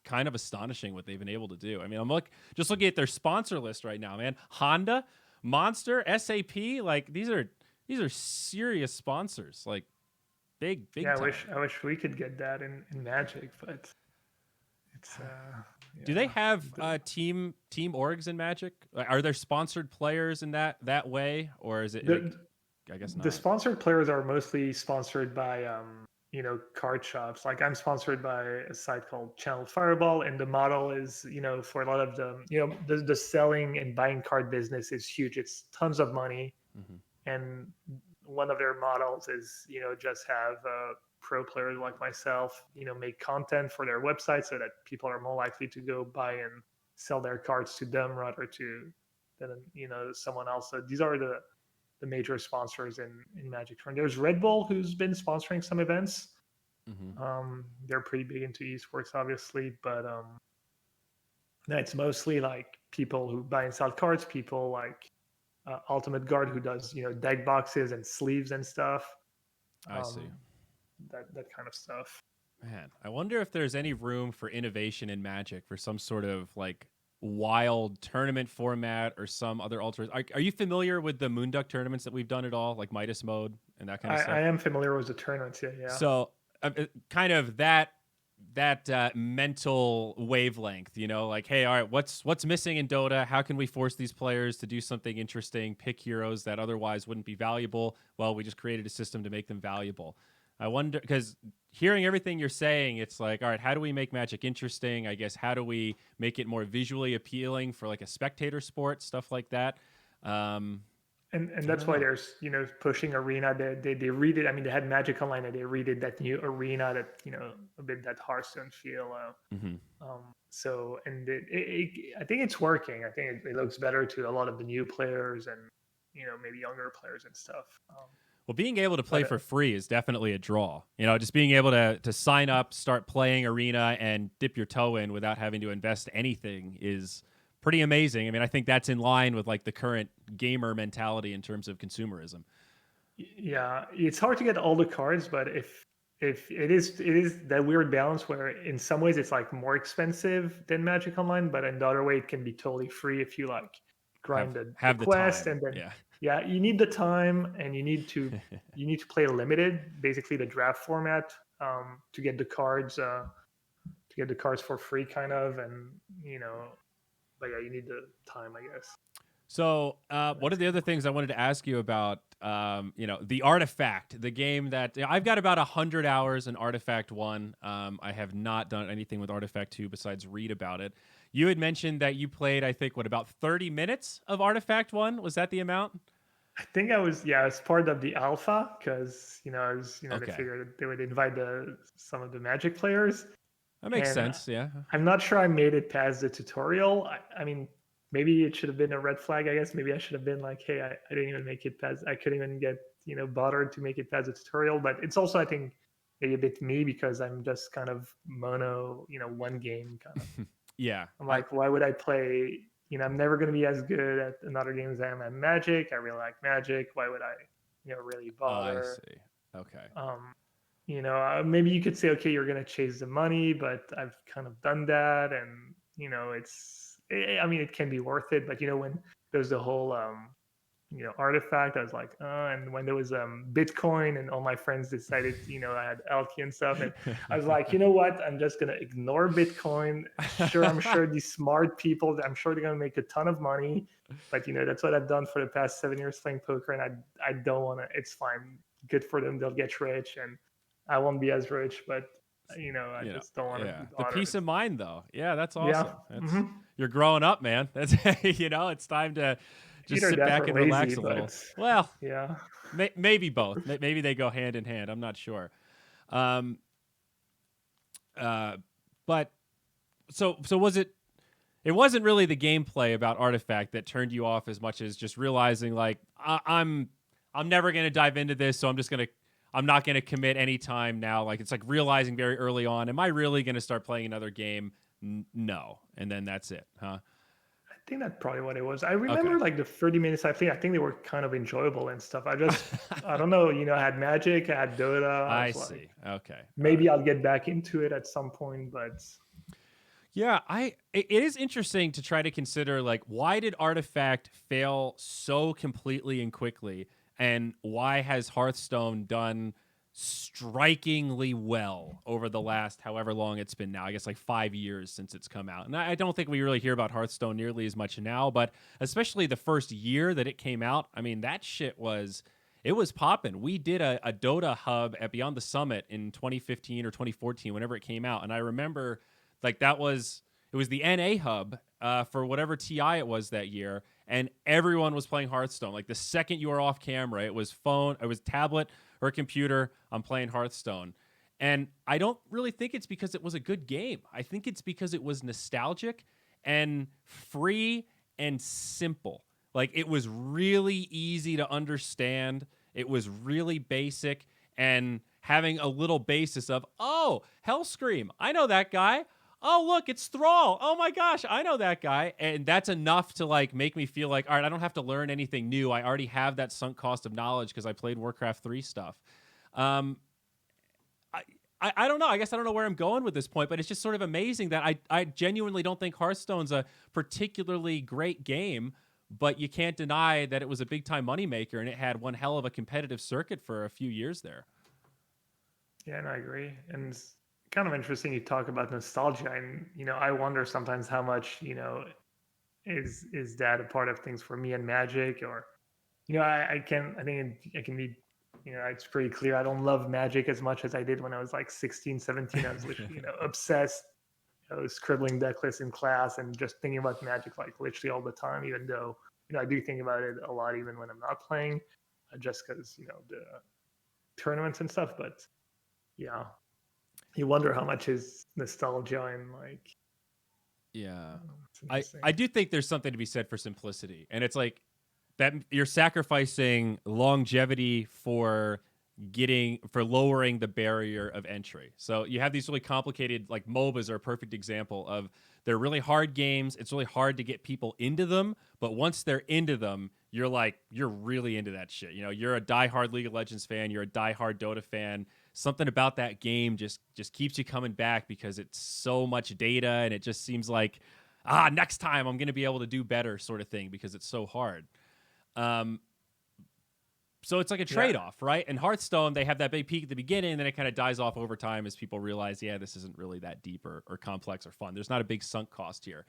Speaker 1: kind of astonishing what they've been able to do. I mean, I'm just looking at their sponsor list right now, man. Honda, Monster, SAP, like these are serious sponsors, like big
Speaker 2: yeah,
Speaker 1: time.
Speaker 2: I wish we could get that in Magic, but it's
Speaker 1: do they have team orgs in Magic? Like, are there sponsored players in that way, or is it I guess not.
Speaker 2: The sponsored players are mostly sponsored by card shops. Like I'm sponsored by a site called Channel Fireball, and the model is for a lot of the selling and buying card business is huge. It's tons of money.
Speaker 1: Mm-hmm.
Speaker 2: And one of their models is just have pro players like myself make content for their website, so that people are more likely to go buy and sell their cards to them rather than someone else. So these are the major sponsors in Magic. There's Red Bull, who's been sponsoring some events.
Speaker 1: Mm-hmm.
Speaker 2: They're pretty big into esports, obviously, but it's mostly like people who buy and sell cards, people like Ultimate Guard, who does deck boxes and sleeves and stuff.
Speaker 1: I see
Speaker 2: that kind of stuff.
Speaker 1: Man, I wonder if there's any room for innovation in Magic for some sort of like wild tournament format or some other alternate. Are you familiar with the Moonduck tournaments that we've done at all, like Midas mode and that kind of stuff?
Speaker 2: I am familiar with the tournaments. Yeah.
Speaker 1: So kind of that mental wavelength, like, hey, all right, what's missing in Dota? How can we force these players to do something interesting, pick heroes that otherwise wouldn't be valuable? Well, we just created a system to make them valuable. I wonder, because hearing everything you're saying, it's like, all right, how do we make Magic interesting? I guess, how do we make it more visually appealing for like a spectator sport, stuff like that?
Speaker 2: And
Speaker 1: I
Speaker 2: that's
Speaker 1: don't
Speaker 2: why
Speaker 1: know.
Speaker 2: there's pushing arena. They redid. I mean, they had Magic Online and they redid that new arena that a bit that Hearthstone feel.
Speaker 1: Hmm.
Speaker 2: So and I think it's working. I think it looks better to a lot of the new players and maybe younger players and stuff.
Speaker 1: Well, being able to play
Speaker 2: But
Speaker 1: for free is definitely a draw. Just being able to sign up, start playing Arena, and dip your toe in without having to invest anything is pretty amazing. I mean, I think that's in line with like the current gamer mentality in terms of consumerism.
Speaker 2: Yeah, it's hard to get all the cards, but if it is that weird balance where in some ways it's like more expensive than Magic Online, but in the other way it can be totally free if you like
Speaker 1: Have
Speaker 2: grind the
Speaker 1: have the
Speaker 2: quest.
Speaker 1: time.
Speaker 2: And then
Speaker 1: Yeah.
Speaker 2: yeah, you need the time and you need to play limited, basically the draft format, to get the cards for free kind of. And but yeah, you need the time, I guess.
Speaker 1: So, one
Speaker 2: That's
Speaker 1: of the other things I wanted to ask you about, the Artifact, the game that I've got about 100 hours in Artifact 1. I have not done anything with Artifact 2 besides read about it. You had mentioned that you played, I think, about 30 minutes of Artifact 1? Was that the amount?
Speaker 2: I think I was part of the alpha because I was they
Speaker 1: Okay.
Speaker 2: figured they would invite some of the Magic players,
Speaker 1: That makes
Speaker 2: and
Speaker 1: sense. Yeah.
Speaker 2: I'm not sure I made it past the tutorial. I mean, maybe it should have been a red flag. I guess maybe I should have been like, hey, I didn't even make it past. I couldn't even get bothered to make it past the tutorial. But it's also, I think, maybe a bit me because I'm just kind of mono, one game kind of.
Speaker 1: Yeah.
Speaker 2: I'm like, why would I play? I'm never going to be as good at another game as I am at Magic. I really like Magic. Why would I, really
Speaker 1: Oh, I
Speaker 2: bother?
Speaker 1: see. Okay.
Speaker 2: Maybe you could say, okay, you're going to chase the money, but I've kind of done that. And, I mean, it can be worth it. But, when there's the whole, Artifact, I was like, and when there was Bitcoin and all my friends decided, I had Alki and stuff, and I was like, you know what, I'm just gonna ignore Bitcoin. Sure, I'm sure these smart people, I'm sure they're gonna make a ton of money, but that's what I've done for the past 7 years playing poker, and I don't want to. It's fine, good for them, they'll get rich, and I won't be as rich, but I
Speaker 1: you know,
Speaker 2: just don't want to
Speaker 1: yeah.
Speaker 2: be
Speaker 1: The
Speaker 2: bothered.
Speaker 1: peace of mind, though. Yeah, that's
Speaker 2: Yeah.
Speaker 1: awesome. That's
Speaker 2: Hmm.
Speaker 1: You're growing up, man. That's it's time to just
Speaker 2: Either
Speaker 1: sit
Speaker 2: that
Speaker 1: back
Speaker 2: or
Speaker 1: and
Speaker 2: lazy,
Speaker 1: relax a little.
Speaker 2: but
Speaker 1: Well,
Speaker 2: yeah.
Speaker 1: maybe both. Maybe they go hand in hand. I'm not sure. Um, uh, but so was it? It wasn't really the gameplay about Artifact that turned you off as much as just realizing like I'm never gonna dive into this, so I'm not gonna commit any time now. Like it's like realizing very early on, am I really gonna start playing another game? No, and then that's it, huh?
Speaker 2: I think that's probably what it was. I
Speaker 1: Okay.
Speaker 2: remember like the 30 minutes I think they were kind of enjoyable and stuff. I don't know, I had Magic, I had Dota. I
Speaker 1: I
Speaker 2: was like,
Speaker 1: see. Okay. All
Speaker 2: maybe
Speaker 1: right.
Speaker 2: I'll get back into it at some point, but
Speaker 1: Yeah, it is interesting to try to consider like why did Artifact fail so completely and quickly, and why has Hearthstone done strikingly well over the last however long it's been now? I guess like 5 years since it's come out, and I don't think we really hear about Hearthstone nearly as much now, but especially the first year that it came out, I mean that shit was. It was popping. We did a Dota hub at Beyond the Summit in 2015 or 2014, whenever it came out, and I remember like it was the NA hub for whatever TI it was that year, and everyone was playing Hearthstone. Like the second you were off camera, it was phone, it was tablet or computer. I'm playing Hearthstone, and I don't really think it's because it was a good game. I think it's because it was nostalgic and free and simple. Like it was really easy to understand. It was really basic and having a little basis of, oh, Hellscream, I know that guy. Oh, look, it's Thrall. Oh my gosh, I know that guy. And that's enough to like make me feel like, all right, I don't have to learn anything new. I already have that sunk cost of knowledge because I played Warcraft 3 stuff. Um, I, I don't know. I guess I don't know where I'm going with this point, but it's just sort of amazing that I genuinely don't think Hearthstone's a particularly great game, but you can't deny that it was a big time moneymaker and it had one hell of a competitive circuit for a few years there.
Speaker 2: yeah, no, I agree. And it's kind of interesting you talk about nostalgia, and I wonder sometimes how much, is that a part of things for me and Magic, or I think I can be, it's pretty clear I don't love Magic as much as I did when I was like 16, 17. I was literally, obsessed. I was scribbling deck lists in class and just thinking about Magic like literally all the time, even though I do think about it a lot even when I'm not playing, just because the tournaments and stuff. But yeah, you wonder how much is nostalgia and like.
Speaker 1: Yeah.
Speaker 2: It's interesting.
Speaker 1: I do think there's something to be said for simplicity. And it's like that you're sacrificing longevity for lowering the barrier of entry. So you have these really complicated, like MOBAs are a perfect example of, they're really hard games. It's really hard to get people into them, but once they're into them, you're really into that shit. You're a diehard League of Legends fan, you're a diehard Dota fan. Something about that game just keeps you coming back because it's so much data, and it just seems like, next time I'm going to be able to do better, sort of thing, because it's so hard. So it's like a trade-off, right? In Hearthstone, they have that big peak at the beginning, and then it kind of dies off over time as people realize, this isn't really that deep or complex or fun. There's not a big sunk cost here.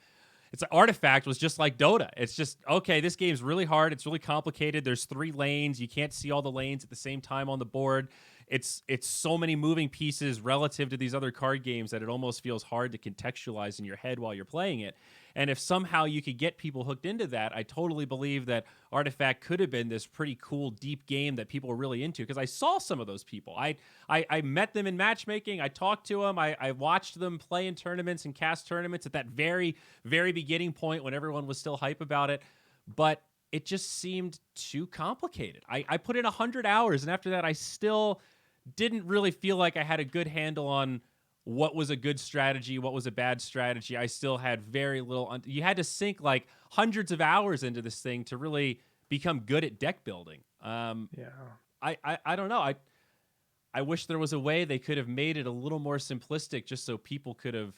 Speaker 1: It's like Artifact was just like Dota. It's just, okay, this game's really hard. It's really complicated. There's 3 lanes. You can't see all the lanes at the same time on the board. It's so many moving pieces relative to these other card games that it almost feels hard to contextualize in your head while you're playing it. And if somehow you could get people hooked into that, I totally believe that Artifact could have been this pretty cool, deep game that people were really into. Because I saw some of those people. I met them in matchmaking. I talked to them. I watched them play in tournaments and cast tournaments at that very, very beginning point when everyone was still hype about it. But it just seemed too complicated. I put in 100 hours, and after that, I still didn't really feel like I had a good handle on what was a good strategy, what was a bad strategy. I still had very little. You had to sink like hundreds of hours into this thing to really become good at deck building. I don't know. I wish there was a way they could have made it a little more simplistic, just so people could have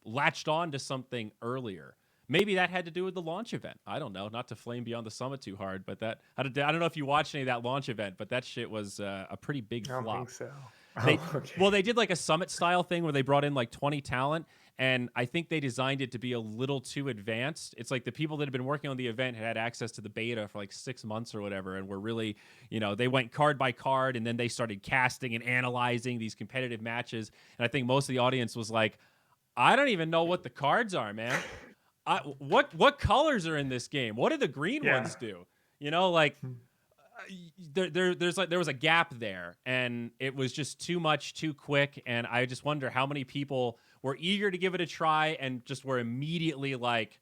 Speaker 1: latched on to something earlier. Maybe that had to do with the launch event. I don't know. Not to flame Beyond the Summit too hard, but I don't know if you watched any of that launch event, but that shit was a pretty big flop.
Speaker 2: I don't think so.
Speaker 1: Well, they did like a summit style thing where they brought in like 20 talent, and I think they designed it to be a little too advanced. It's like the people that had been working on the event had access to the beta for like 6 months or whatever, and were really, they went card by card, and then they started casting and analyzing these competitive matches. And I think most of the audience was like, I don't even know what the cards are, man. What colors are in this game? What do the green ones do? There was a gap there, and it was just too much, too quick. And I just wonder how many people were eager to give it a try and just were immediately like,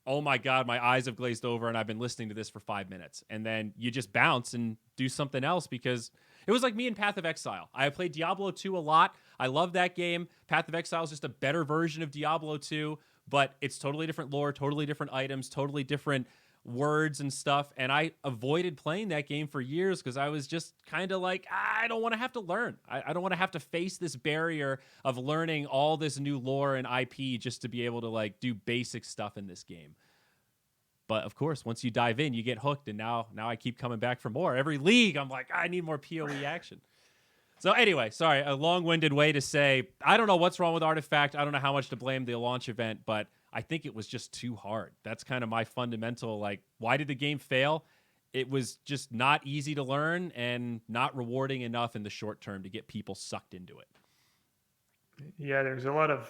Speaker 1: oh my God, my eyes have glazed over and I've been listening to this for 5 minutes. And then you just bounce and do something else, because it was like me in Path of Exile. I played Diablo 2 a lot. I love that game. Path of Exile is just a better version of Diablo 2, but it's totally different lore, totally different items, totally different words and stuff. And I avoided playing that game for years because I was just kind of like, I don't want to have to learn. I don't want to have to face this barrier of learning all this new lore and IP just to be able to like do basic stuff in this game. But of course, once you dive in, you get hooked. And now I keep coming back for more. Every league, I'm like, I need more PoE action. So anyway, sorry, a long-winded way to say, I don't know what's wrong with Artifact. I don't know how much to blame the launch event, but I think it was just too hard. That's kind of my fundamental, like, why did the game fail? It was just not easy to learn and not rewarding enough in the short term to get people sucked into it.
Speaker 2: Yeah, there's a lot of,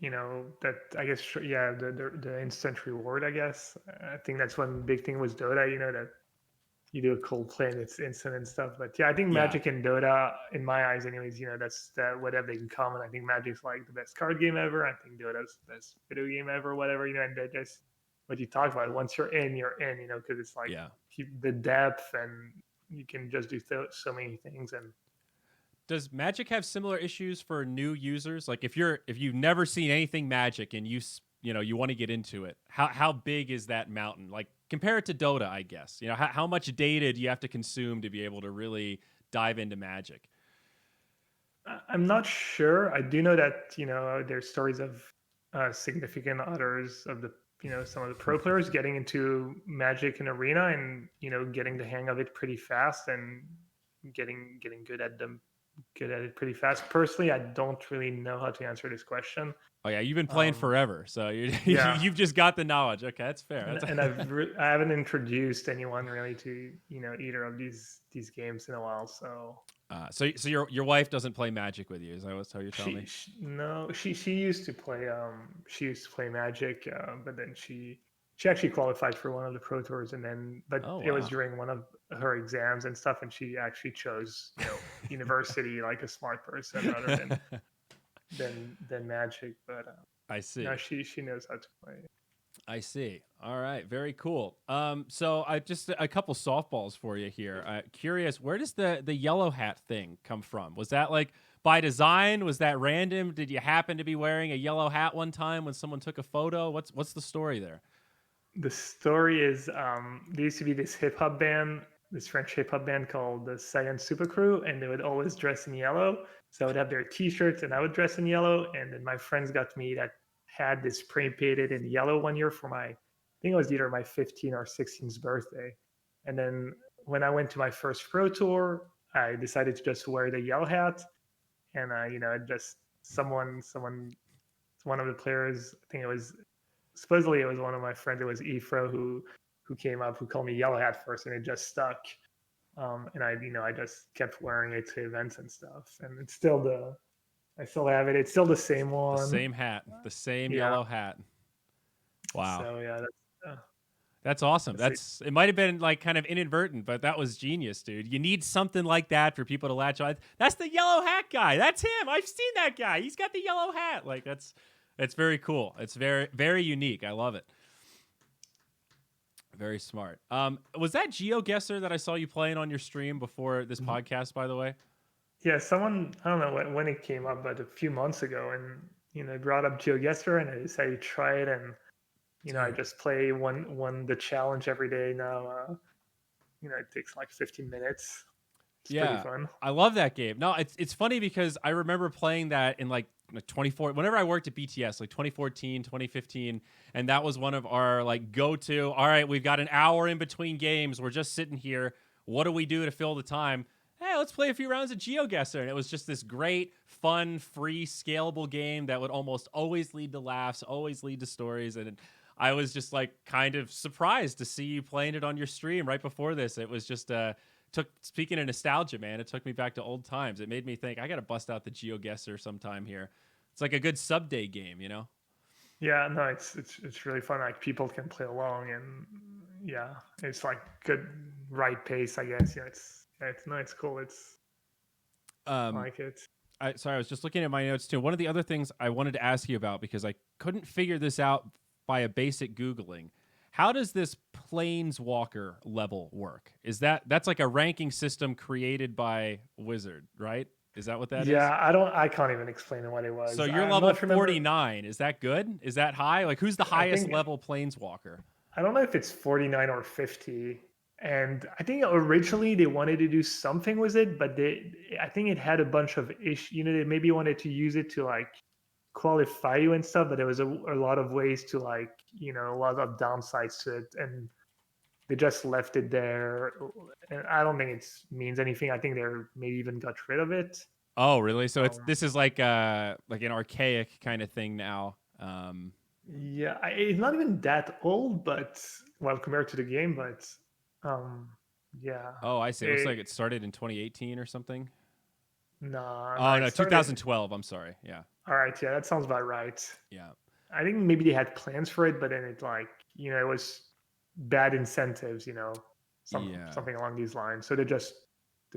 Speaker 2: that I guess, the instant reward, I guess. I think that's one big thing with Dota, that you do a cold play and it's instant and stuff. But yeah, I think Magic and Dota, in my eyes anyways, that's what have they in common. I think Magic's like the best card game ever. I think Dota's the best video game ever, whatever, and that just what you talk about. Once you're in, because it's like the depth, and you can just do so many things. And
Speaker 1: does Magic have similar issues for new users? Like if you've never seen anything Magic and you want to get into it, how big is that mountain? Like compare it to Dota, I guess. How much data do you have to consume to be able to really dive into Magic?
Speaker 2: I'm not sure. I do know that there's stories of significant others of the some of the pro players getting into Magic and Arena and getting the hang of it pretty fast and getting good at it pretty fast. Personally, I don't really know how to answer this question.
Speaker 1: Oh yeah, you've been playing forever, so you've just got the knowledge. Okay, that's fair.
Speaker 2: And I haven't introduced anyone really to either of these games in a while. So
Speaker 1: so your wife doesn't play Magic with you? Is that how you're telling me?
Speaker 2: No, she used to play. She used to play Magic, but then she she actually qualified for one of the pro tours, and then but
Speaker 1: Oh
Speaker 2: it was
Speaker 1: wow.
Speaker 2: during one of her exams and stuff, and she actually chose university like a smart person rather than magic. But
Speaker 1: I
Speaker 2: no,
Speaker 1: see.
Speaker 2: she knows how to play.
Speaker 1: I see. All right, very cool. So I just a couple softballs for you here. Curious, where does the yellow hat thing come from? Was that like by design? Was that random? Did you happen to be wearing a yellow hat one time when someone took a photo? What's the story there?
Speaker 2: The story is there used to be this hip hop band, this French hip hop band called the Science Super Crew, and they would always dress in yellow. So I would have their T-shirts, and I would dress in yellow. And then my friends got me that had this spray painted in yellow one year for my, I think it was either my 15th or 16th birthday. And then when I went to my first pro tour, I decided to just wear the yellow hat, and just one of the players, I think it was supposedly it was one of my friends. It was Efro who came up who called me YellowHat first, and it just stuck. And I just kept wearing it to events and stuff, and it's still I still have it. It's still the same
Speaker 1: The
Speaker 2: one.
Speaker 1: same hat, the same
Speaker 2: Yeah.
Speaker 1: yellow hat. Wow.
Speaker 2: So yeah,
Speaker 1: That's awesome.
Speaker 2: that's it.
Speaker 1: It might have been like kind of inadvertent, but that was genius, dude. You need something like that for people to latch on. That's the yellow hat guy. That's him. I've seen that guy. He's got the yellow hat. Like it's very cool. It's very, very unique. I love it. Very smart. Was that GeoGuessr that I saw you playing on your stream before this podcast, by the way?
Speaker 2: Yeah, someone I don't know when it came up, but a few months ago, and I brought up GeoGuessr, and I decided to try it, and I
Speaker 1: Dude.
Speaker 2: just play one the challenge every day now. It takes like 15 minutes. It's pretty
Speaker 1: Yeah,
Speaker 2: fun.
Speaker 1: I love that game. No, it's funny because I remember playing that in like 24 whenever I worked at BTS, like 2014, 2015, and that was one of our like go-to. All right, we've got an hour in between games. We're just sitting here. What do we do to fill the time? Hey, let's play a few rounds of GeoGuessr. And it was just this great, fun, free, scalable game that would almost always lead to laughs, always lead to stories. And I was just like kind of surprised to see you playing it on your stream right before this. It was just speaking of nostalgia, man, it took me back to old times. It made me think I got to bust out the GeoGuessr sometime here. It's like a good sub day game, you know?
Speaker 2: Yeah, no, it's really fun. Like people can play along, and yeah, it's like good right pace, I guess. It's no, it's cool. I
Speaker 1: Um,
Speaker 2: like it.
Speaker 1: Sorry, I was just looking at my notes too. One of the other things I wanted to ask you about because I couldn't figure this out by a basic Googling. How does this Planeswalker level work? That's like a ranking system created by Wizard, right? Is that what that is?
Speaker 2: Yeah, I can't even explain what it
Speaker 1: So
Speaker 2: was.
Speaker 1: you're
Speaker 2: I'm
Speaker 1: level
Speaker 2: not remember.
Speaker 1: 49. Is that good? Is that high? Like who's the
Speaker 2: I
Speaker 1: highest
Speaker 2: think
Speaker 1: level Planeswalker?
Speaker 2: I don't know if it's 49 or 50. And I think originally they wanted to do something with it, but I think it had a bunch of issues. They maybe wanted to use it to like qualify you and stuff, but there was a lot of ways to like, a lot of downsides to it. And they just left it there. And I don't think it means anything. I think they're maybe even got rid of it.
Speaker 1: Oh, really? So
Speaker 2: Um,
Speaker 1: this is like an archaic kind of thing now.
Speaker 2: yeah, it's not even that old, but well, compared to the game, but um, yeah.
Speaker 1: Oh, I see. It looks
Speaker 2: It,
Speaker 1: like it started in 2018 or something.
Speaker 2: no,
Speaker 1: Oh
Speaker 2: it
Speaker 1: no,
Speaker 2: started.
Speaker 1: 2012. I'm sorry. Yeah.
Speaker 2: All right, yeah, that sounds about right.
Speaker 1: Yeah.
Speaker 2: I think maybe they had plans for it, but then it like it was bad incentives,
Speaker 1: Yeah.
Speaker 2: something along these lines. So they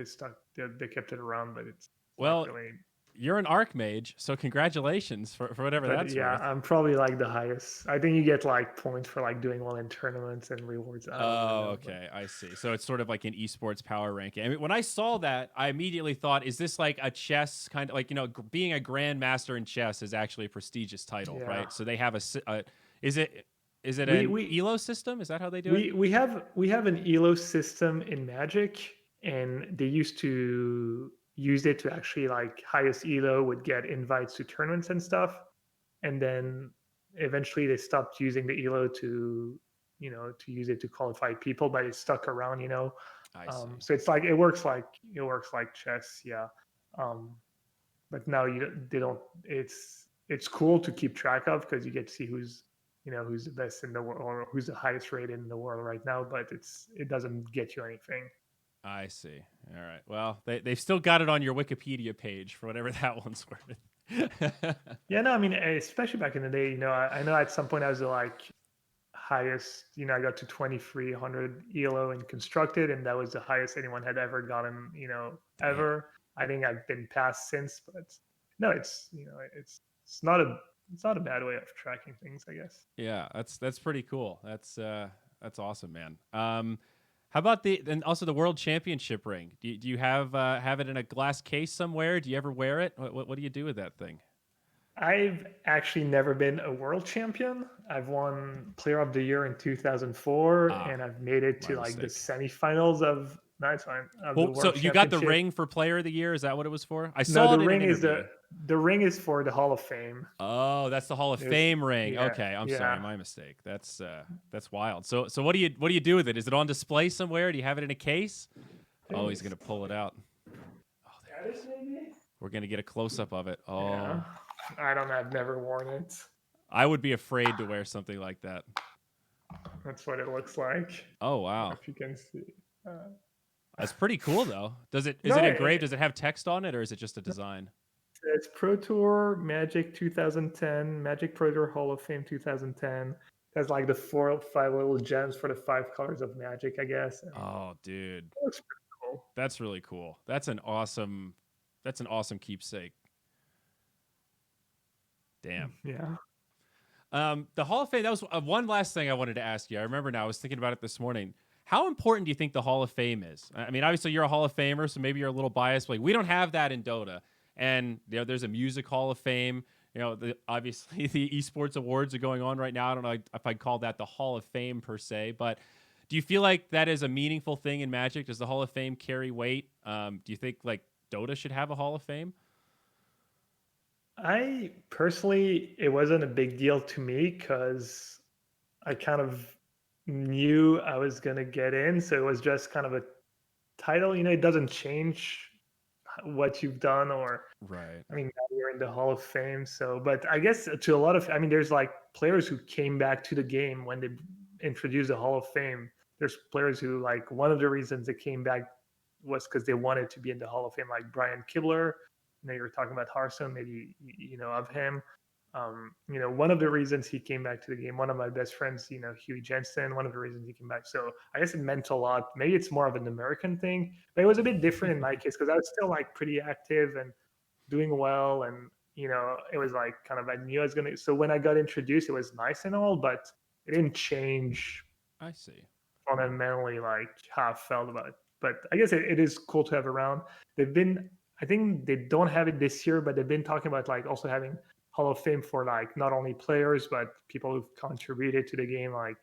Speaker 2: stuck they kept it around, but it's not
Speaker 1: Well,
Speaker 2: really.
Speaker 1: you're an archmage, so congratulations for whatever
Speaker 2: But
Speaker 1: that's
Speaker 2: yeah,
Speaker 1: worth.
Speaker 2: I'm probably like the highest. I think you get like points for like doing well in tournaments and rewards. I don't even
Speaker 1: Oh,
Speaker 2: know, but
Speaker 1: okay. I see. So it's sort of like an esports power ranking. I mean, when I saw that, I immediately thought, is this like a chess kind of like, being a grandmaster in chess is actually a prestigious title,
Speaker 2: yeah,
Speaker 1: right? So they have is it
Speaker 2: we
Speaker 1: an
Speaker 2: we
Speaker 1: elo system? Is that how they do it?
Speaker 2: we have an elo system in Magic, and they used to use it to actually like highest elo would get invites to tournaments and stuff, and then eventually they stopped using the elo to use it to qualify people, but it stuck around.
Speaker 1: I see.
Speaker 2: So it's like it works like chess, yeah. um, but now they don't. It's cool to keep track of because you get to see who's the best in the world or who's the highest rated in the world right now, but it doesn't get you anything.
Speaker 1: I see. All right. Well, they've still got it on your Wikipedia page for whatever that one's worth.
Speaker 2: Yeah, no, I mean, especially back in the day, I know at some point I was like highest, I got to 2300 elo in constructed, and that was the highest anyone had ever gotten,
Speaker 1: Damn.
Speaker 2: ever. I think I've been passed since, but no, it's not a bad way of tracking things, I guess.
Speaker 1: Yeah, that's pretty cool. That's awesome, man. How about and also the World Championship ring? Do you have it in a glass case somewhere? Do you ever wear it? What do you do with that thing?
Speaker 2: I've actually never been a world champion. I've won Player of the Year in 2004,
Speaker 1: Ah,
Speaker 2: and I've made it
Speaker 1: my
Speaker 2: to like the
Speaker 1: mistake.
Speaker 2: semifinals of of the
Speaker 1: Well, so
Speaker 2: World
Speaker 1: you got the
Speaker 2: Championship.
Speaker 1: ring for Player of the Year? Is that what it was for? I
Speaker 2: No,
Speaker 1: saw it in an interview.
Speaker 2: the ring is for the Hall of Fame.
Speaker 1: Oh, that's the Hall of
Speaker 2: There's
Speaker 1: Fame ring.
Speaker 2: yeah,
Speaker 1: Okay, I'm sorry,
Speaker 2: yeah.
Speaker 1: my mistake. That's wild. So what do you do with it? Is it on display somewhere? Do you have it in a case? Oh, he's gonna pull it out. Oh, there it is.
Speaker 2: Maybe.
Speaker 1: We're gonna get a close up of it. Oh,
Speaker 2: Yeah. I don't know. I've never worn it.
Speaker 1: I would be afraid to wear something like that.
Speaker 2: That's what it looks like.
Speaker 1: Oh wow,
Speaker 2: If you can see.
Speaker 1: that's pretty cool though. Is it
Speaker 2: No,
Speaker 1: engraved? Does it have text on it, or is it just a design?
Speaker 2: it's Pro Tour Magic 2010, Magic Pro Tour Hall of Fame 2010. Has like the 4 or 5 little gems for the 5 colors of Magic, I guess. And
Speaker 1: Oh, dude,
Speaker 2: it looks pretty cool.
Speaker 1: that's really cool. That's an awesome keepsake. Damn.
Speaker 2: Yeah.
Speaker 1: The Hall of Fame, that was one last thing I wanted to ask you. I remember now, I was thinking about it this morning. How important do you think the Hall of Fame is? I mean, obviously you're a Hall of Famer, so maybe you're a little biased. But like, we don't have that in Dota. And there's a music Hall of Fame. Obviously the esports awards are going on right now. I don't know if I'd call that the Hall of Fame per se, but do you feel like that is a meaningful thing in Magic? Does the Hall of Fame carry weight? Do you think like Dota should have a Hall of Fame?
Speaker 2: I personally, it wasn't a big deal to me because I kind of knew I was going to get in. So it was just kind of a title. It doesn't change what you've done, or
Speaker 1: Right.
Speaker 2: I mean, now you're in the Hall of Fame. So, but I guess to a lot of, I mean, there's like players who came back to the game when they introduced the Hall of Fame. There's players who, like, one of the reasons they came back was because they wanted to be in the Hall of Fame, like Brian Kibler. You were talking about Hearthstone, maybe of him. One of the reasons he came back to the game, one of my best friends, Huey Jensen, one of the reasons he came back. So I guess it meant a lot. Maybe it's more of an American thing, but it was a bit different in my case because I was still like pretty active and doing well. And, it was like kind of, I knew I was going to. So when I got introduced, it was nice and all, but it didn't change
Speaker 1: I see.
Speaker 2: fundamentally like how I felt about it. But I guess it is cool to have around. I think they don't have it this year, but they've been talking about like also having Hall of Fame for like not only players but people who've contributed to the game. Like,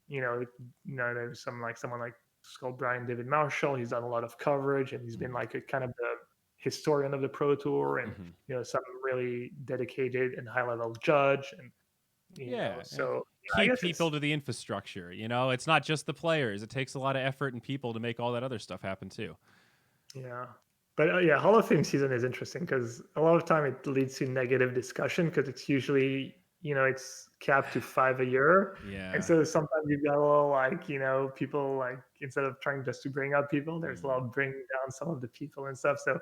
Speaker 2: there's someone like it's called Brian David Marshall. He's done a lot of coverage and he's been like a kind of the historian of the Pro Tour, and some really dedicated and high level judge, and so I
Speaker 1: keep
Speaker 2: guess
Speaker 1: people to the infrastructure. It's not just the players. It takes a lot of effort and people to make all that other stuff happen too.
Speaker 2: Yeah. But yeah, Hall of Fame season is interesting because a lot of time it leads to negative discussion because it's usually, it's capped to 5 a year.
Speaker 1: Yeah.
Speaker 2: And so sometimes you've got a little like, people like, instead of trying just to bring up people, there's a lot of bringing down some of the people and stuff. So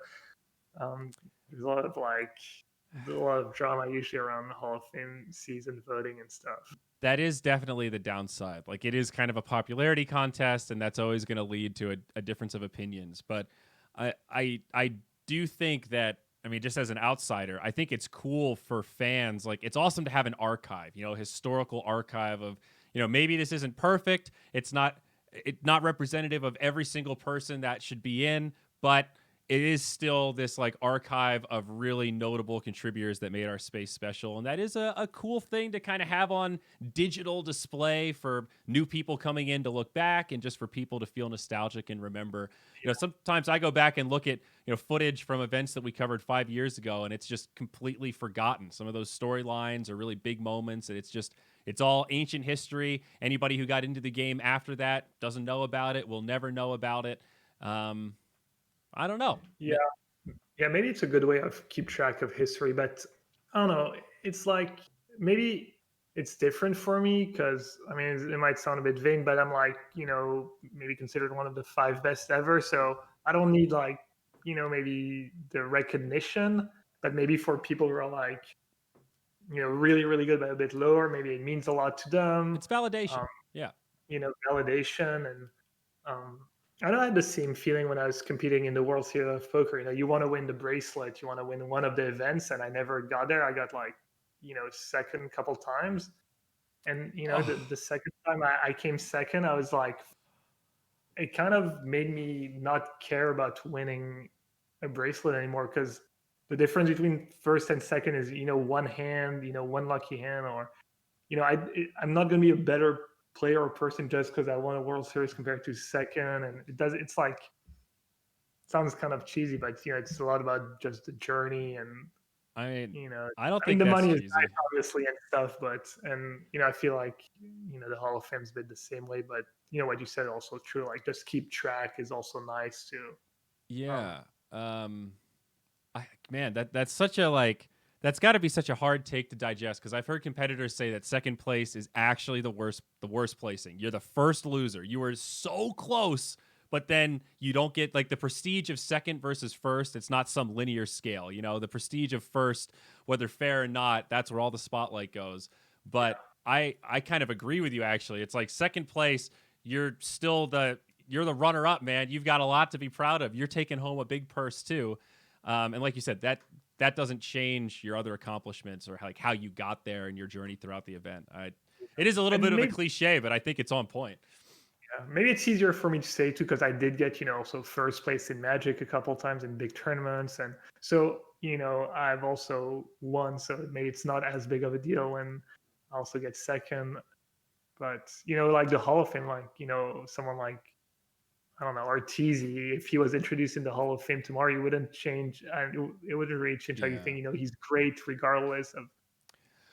Speaker 2: there's a lot of drama usually around the Hall of Fame season voting and stuff.
Speaker 1: That is definitely the downside. Like, it is kind of a popularity contest, and that's always going to lead to a difference of opinions. But I do think that, I mean, just as an outsider, I think it's cool for fans. Like, it's awesome to have an archive, historical archive of, maybe this isn't perfect. It's not representative of every single person that should be in, but it is still this like archive of really notable contributors that made our space special. And that is a cool thing to kind of have on digital display for new people coming in to look back, and just for people to feel nostalgic and remember. Sometimes I go back and look at, footage from events that we covered 5 years ago, and it's just completely forgotten. Some of those storylines are really big moments, and it's all ancient history. Anybody who got into the game after that doesn't know about it, will never know about it. I don't know.
Speaker 2: Yeah. Maybe it's a good way of keep track of history, but I don't know. It's like maybe it's different for me because I mean it might sound a bit vain, but I'm like maybe considered one of the 5 best ever. So I don't need like maybe the recognition, but maybe for people who are like really, really good, but a bit lower. Maybe it means a lot to them.
Speaker 1: It's validation.
Speaker 2: Um,
Speaker 1: Yeah.
Speaker 2: validation. And I don't have the same feeling when I was competing in the World Series of Poker. You want to win the bracelet, you want to win one of the events, and I never got there. I got like, second a couple times. And
Speaker 1: Oh,
Speaker 2: the second time I came second, I was like, it kind of made me not care about winning a bracelet anymore, because the difference between first and second is one hand, one lucky hand, or I'm not going to be a better player or person just because I won a World Series compared to second. And it's like, sounds kind of cheesy, but it's a lot about just the journey. And
Speaker 1: I mean,
Speaker 2: you know
Speaker 1: I don't
Speaker 2: I mean,
Speaker 1: think
Speaker 2: the
Speaker 1: that's
Speaker 2: money is
Speaker 1: cheesy.
Speaker 2: nice obviously and stuff, but and I feel like the Hall of Fame's been the same way. But what you said also true, like just keep track is also nice too. um
Speaker 1: Yeah. Man, that's such a like that's got to be such a hard take to digest because I've heard competitors say that second place is actually the worst placing. You're the first loser. You were so close, but then you don't get like the prestige of second versus first. It's not some linear scale. The prestige of first, whether fair or not, that's where all the spotlight goes. But
Speaker 2: yeah,
Speaker 1: I kind of agree with you actually. It's like second place, you're the runner up, man. You've got a lot to be proud of. You're taking home a big purse too. And like you said, that doesn't change your other accomplishments or like how you got there and your journey throughout the event. It is a little bit
Speaker 2: and
Speaker 1: of a
Speaker 2: maybe,
Speaker 1: cliche, but I think it's on point.
Speaker 2: yeah, maybe it's easier for me to say too, because I did get also first place in Magic a couple of times in big tournaments. And so I've also won, so maybe it's not as big of a deal when I also get second. But like the Hall of Fame, like someone like, I don't know, Arteezy, if he was introduced in the Hall of Fame tomorrow, you wouldn't change, and it wouldn't really change how you
Speaker 1: Yeah,
Speaker 2: think. He's great regardless of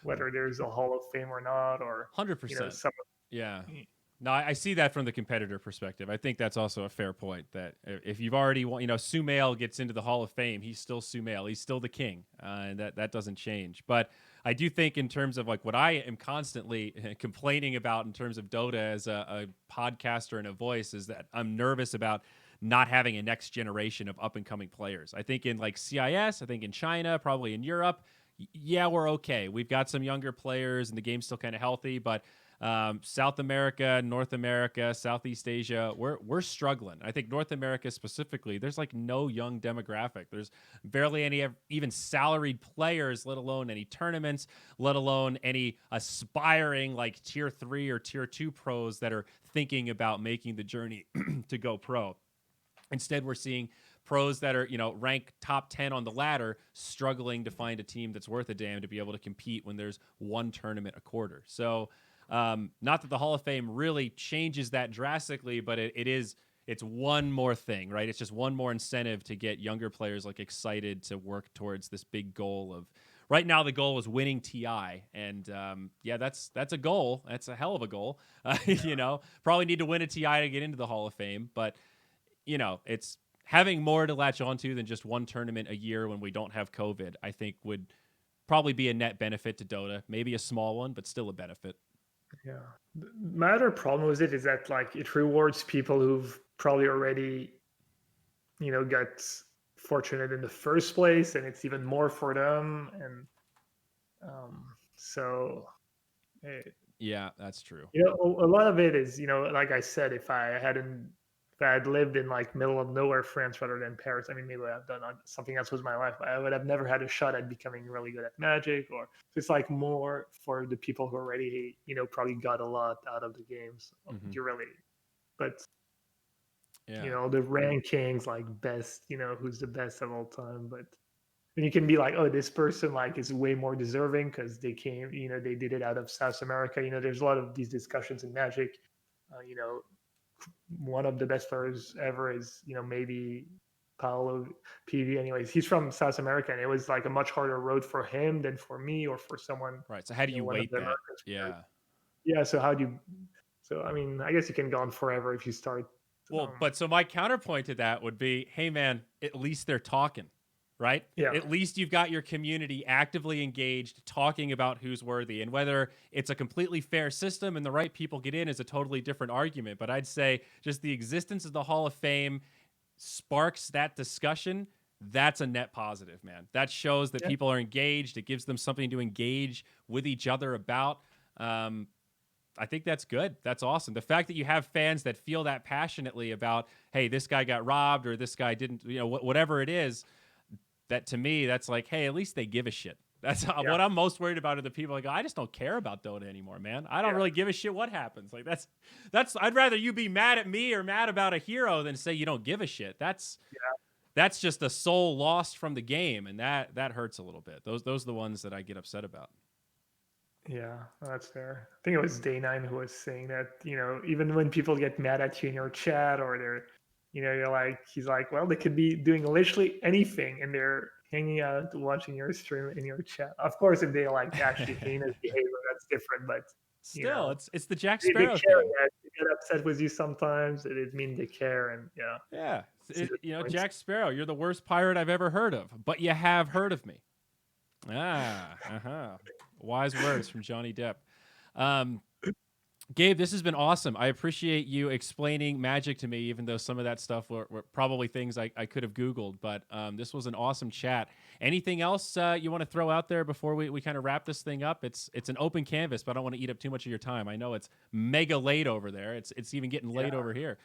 Speaker 2: whether there's a Hall of Fame or not, or
Speaker 1: 100%.
Speaker 2: some.
Speaker 1: Yeah. No, I see that from the competitor perspective. I think that's also a fair point that if you've already won, Sumail gets into the Hall of Fame, he's still Sumail. He's still the king, and that doesn't change. But I do think in terms of like what I am constantly complaining about in terms of Dota as a podcaster and a voice is that I'm nervous about not having a next generation of up and coming players. I think in like CIS, I think in China, probably in Europe, yeah, we're okay. We've got some younger players and the game's still kind of healthy, but South America, North America, Southeast Asia, we're struggling. I think North America specifically, there's like no young demographic. There's barely any even salaried players, let alone any tournaments, let alone any aspiring like tier 3 or tier 2 pros that are thinking about making the journey to go pro. Instead, we're seeing pros that are, ranked top 10 on the ladder struggling to find a team that's worth a damn to be able to compete when there's one tournament a quarter. So, not that the Hall of Fame really changes that drastically, but it's one more thing, right? It's just one more incentive to get younger players like excited to work towards this big goal of. Right now, the goal is winning TI, and yeah, that's a goal. That's a hell of a goal. Probably need to win a TI to get into the Hall of Fame, but it's having more to latch onto than just one tournament a year when we don't have COVID, I think would probably be a net benefit to Dota. Maybe a small one, but still a benefit.
Speaker 2: Yeah. My other problem with it is that like it rewards people who've probably already got fortunate in the first place, and it's even more for them. And so
Speaker 1: Yeah, that's true.
Speaker 2: a lot of it is, like I said, if I had lived in like middle of nowhere France rather than Paris, I mean, maybe I've done something else with my life. But I would have never had a shot at becoming really good at Magic, or it's like more for the people who already, probably got a lot out of the games.
Speaker 1: Mm-hmm.
Speaker 2: You really, but
Speaker 1: Yeah.
Speaker 2: the rankings, like best, who's the best of all time. But then you can be like, oh, this person like is way more deserving because they came, they did it out of South America. There's a lot of these discussions in Magic. One of the best players ever is, maybe Paolo PV. Anyways, he's from South America, and it was like a much harder road for him than for me or for someone,
Speaker 1: Right. So how do you
Speaker 2: one of
Speaker 1: weight
Speaker 2: the
Speaker 1: that?
Speaker 2: Americans.
Speaker 1: Yeah.
Speaker 2: Yeah. So how do you? So I mean, I guess you can go on forever if you start.
Speaker 1: Well, but so my counterpoint to that would be, hey man, at least they're talking, right?
Speaker 2: Yeah.
Speaker 1: At least you've got your community actively engaged, talking about who's worthy. And whether it's a completely fair system and the right people get in is a totally different argument. But I'd say just the existence of the Hall of Fame sparks that discussion. that's a net positive, man. That shows that
Speaker 2: Yeah.
Speaker 1: people are engaged. It gives them something to engage with each other about. I think that's good. That's awesome. The fact that you have fans that feel that passionately about, hey, this guy got robbed or this guy didn't, whatever it is, that to me, that's like, hey, at least they give a shit. That's what I'm most worried about are the people like, I just don't care about Dota anymore, man. I don't really give a shit what happens. Like that's I'd rather you be mad at me or mad about a hero than say you don't give a shit. That's just a soul lost from the game, and that hurts a little bit. Those are the ones that I get upset about.
Speaker 2: Yeah, that's fair. I think it was Day9 who was saying that, even when people get mad at you in your chat or they're, you're like, he's like, well, they could be doing literally anything and they're hanging out watching your stream in your chat. Of course, if they like actually heinous behavior, that's different. But
Speaker 1: still, it's the Jack
Speaker 2: they
Speaker 1: Sparrow
Speaker 2: care.
Speaker 1: thing.
Speaker 2: They get upset with you sometimes. It means they care, and
Speaker 1: Jack Sparrow, you're the worst pirate I've ever heard of, but you have heard of me. Wise words from Johnny Depp. Gabe, this has been awesome. I appreciate you explaining Magic to me, even though some of that stuff were probably things I could have Googled. But this was an awesome chat. Anything else you want to throw out there before we kind of wrap this thing up? It's an open canvas, but I don't want to eat up too much of your time. I know it's mega late over there. It's even getting late over here.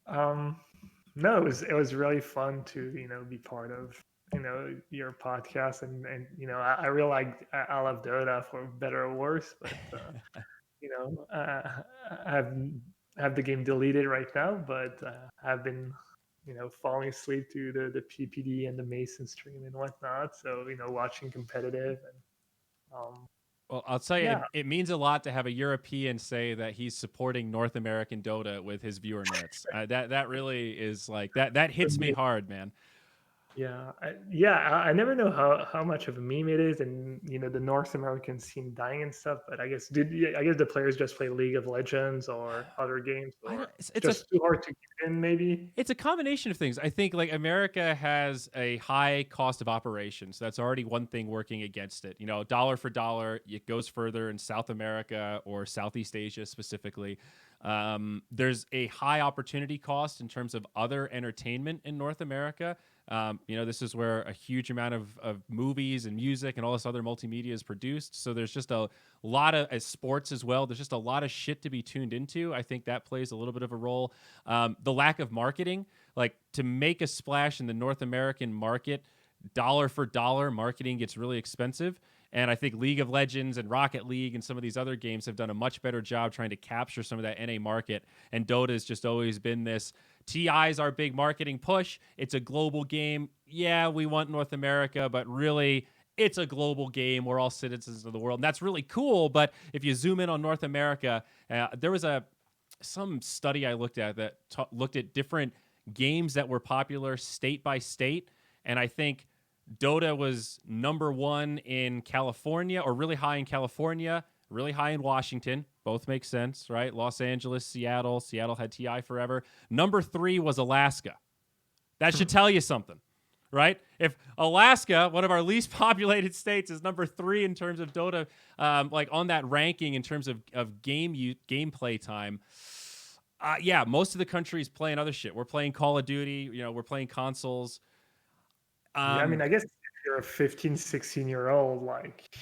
Speaker 2: No, it was really fun to be part of your podcast, and I really like I love Dota for better or worse, but I have the game deleted right now, but I've been falling asleep to the PPD and the Mason stream and whatnot, so watching competitive and
Speaker 1: well, I'll tell you, it means a lot to have a European say that he's supporting North American Dota with his viewer minutes. That really is like that hits me hard, man.
Speaker 2: I never know how much of a meme it is, and the North American scene dying and stuff. But I guess the players just play League of Legends or other games, or it's just too hard to get in. Maybe
Speaker 1: it's a combination of things. I think like America has a high cost of operations. That's already one thing working against it. Dollar for dollar, it goes further in South America or Southeast Asia specifically. There's a high opportunity cost in terms of other entertainment in North America. This is where a huge amount of movies and music and all this other multimedia is produced. So there's just a lot of sports as well. There's just a lot of shit to be tuned into. I think that plays a little bit of a role. The lack of marketing, like to make a splash in the North American market, dollar for dollar, marketing gets really expensive. And I think League of Legends and Rocket League and some of these other games have done a much better job trying to capture some of that NA market. And Dota has just always been this, TI's our big marketing push. It's a global game. Yeah, we want North America, but really it's a global game. We're all citizens of the world. And that's really cool. But if you zoom in on North America, there was some study I looked at that looked at different games that were popular state by state. And I think Dota was number one in California, or really high in California, really high in Washington. Both make sense, right? Los Angeles, Seattle. Seattle had TI forever. Number 3 was Alaska. That should tell you something, right? If Alaska, one of our least populated states, is number 3 in terms of Dota, like on that ranking in terms of gameplay time, most of the country's playing other shit. We're playing Call of Duty. We're playing consoles.
Speaker 2: I mean, I guess if you're a 15, 16-year-old, like,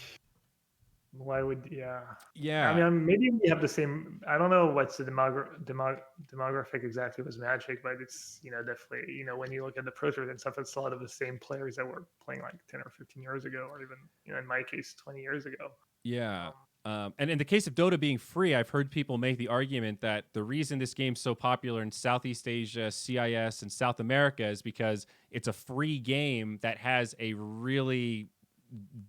Speaker 2: why would, I mean, maybe we have the same, I don't know what's the demographic exactly was Magic, but it's, definitely, when you look at the Pro Tour and stuff, it's a lot of the same players that were playing like 10 or 15 years ago, or even, in my case, 20 years ago.
Speaker 1: Yeah. And in the case of Dota being free, I've heard people make the argument that the reason this game's so popular in Southeast Asia, CIS, and South America is because it's a free game that has a really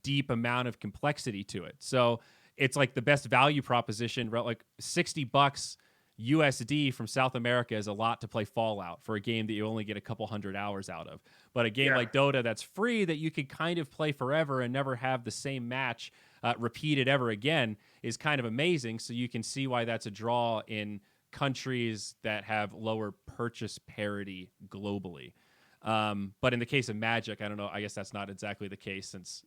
Speaker 1: deep amount of complexity to it. So it's like the best value proposition, like $60 USD from South America is a lot to play Fallout for a game that you only get a couple hundred hours out of. But a game like Dota that's free that you could kind of play forever and never have the same match repeated ever again is kind of amazing. So you can see why that's a draw in countries that have lower purchase parity globally. But in the case of Magic, I don't know. I guess that's not exactly the case since,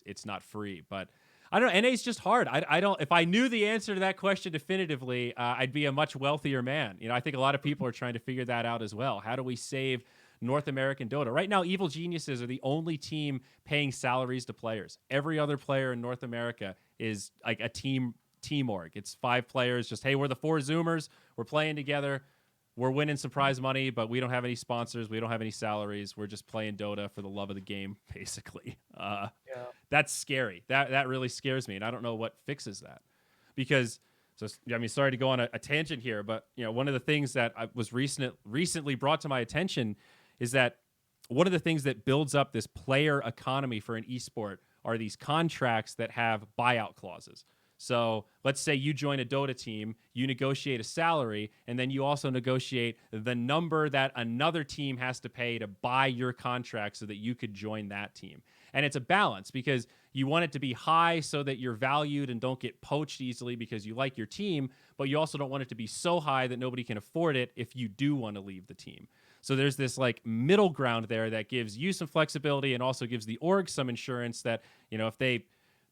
Speaker 1: it's not free. But I don't know. NA's just hard. I don't. If I knew the answer to that question definitively, I'd be a much wealthier man. I think a lot of people are trying to figure that out as well. How do we save North American Dota. Right now, Evil Geniuses are the only team paying salaries to players. Every other player in North America is like a team org. It's 5 players, just, hey, we're the 4 Zoomers, we're playing together, we're winning some prize money, but we don't have any sponsors, we don't have any salaries, we're just playing Dota for the love of the game, basically.
Speaker 2: Yeah.
Speaker 1: That's scary. That really scares me, and I don't know what fixes that. Because, so I mean, sorry to go on a tangent here, but one of the things that was recently brought to my attention is that one of the things that builds up this player economy for an esport are these contracts that have buyout clauses. So let's say you join a Dota team, you negotiate a salary, and then you also negotiate the number that another team has to pay to buy your contract so that you could join that team. And it's a balance because you want it to be high so that you're valued and don't get poached easily because you like your team, but you also don't want it to be so high that nobody can afford it if you do want to leave the team. So there's this like middle ground there that gives you some flexibility and also gives the org some insurance that, if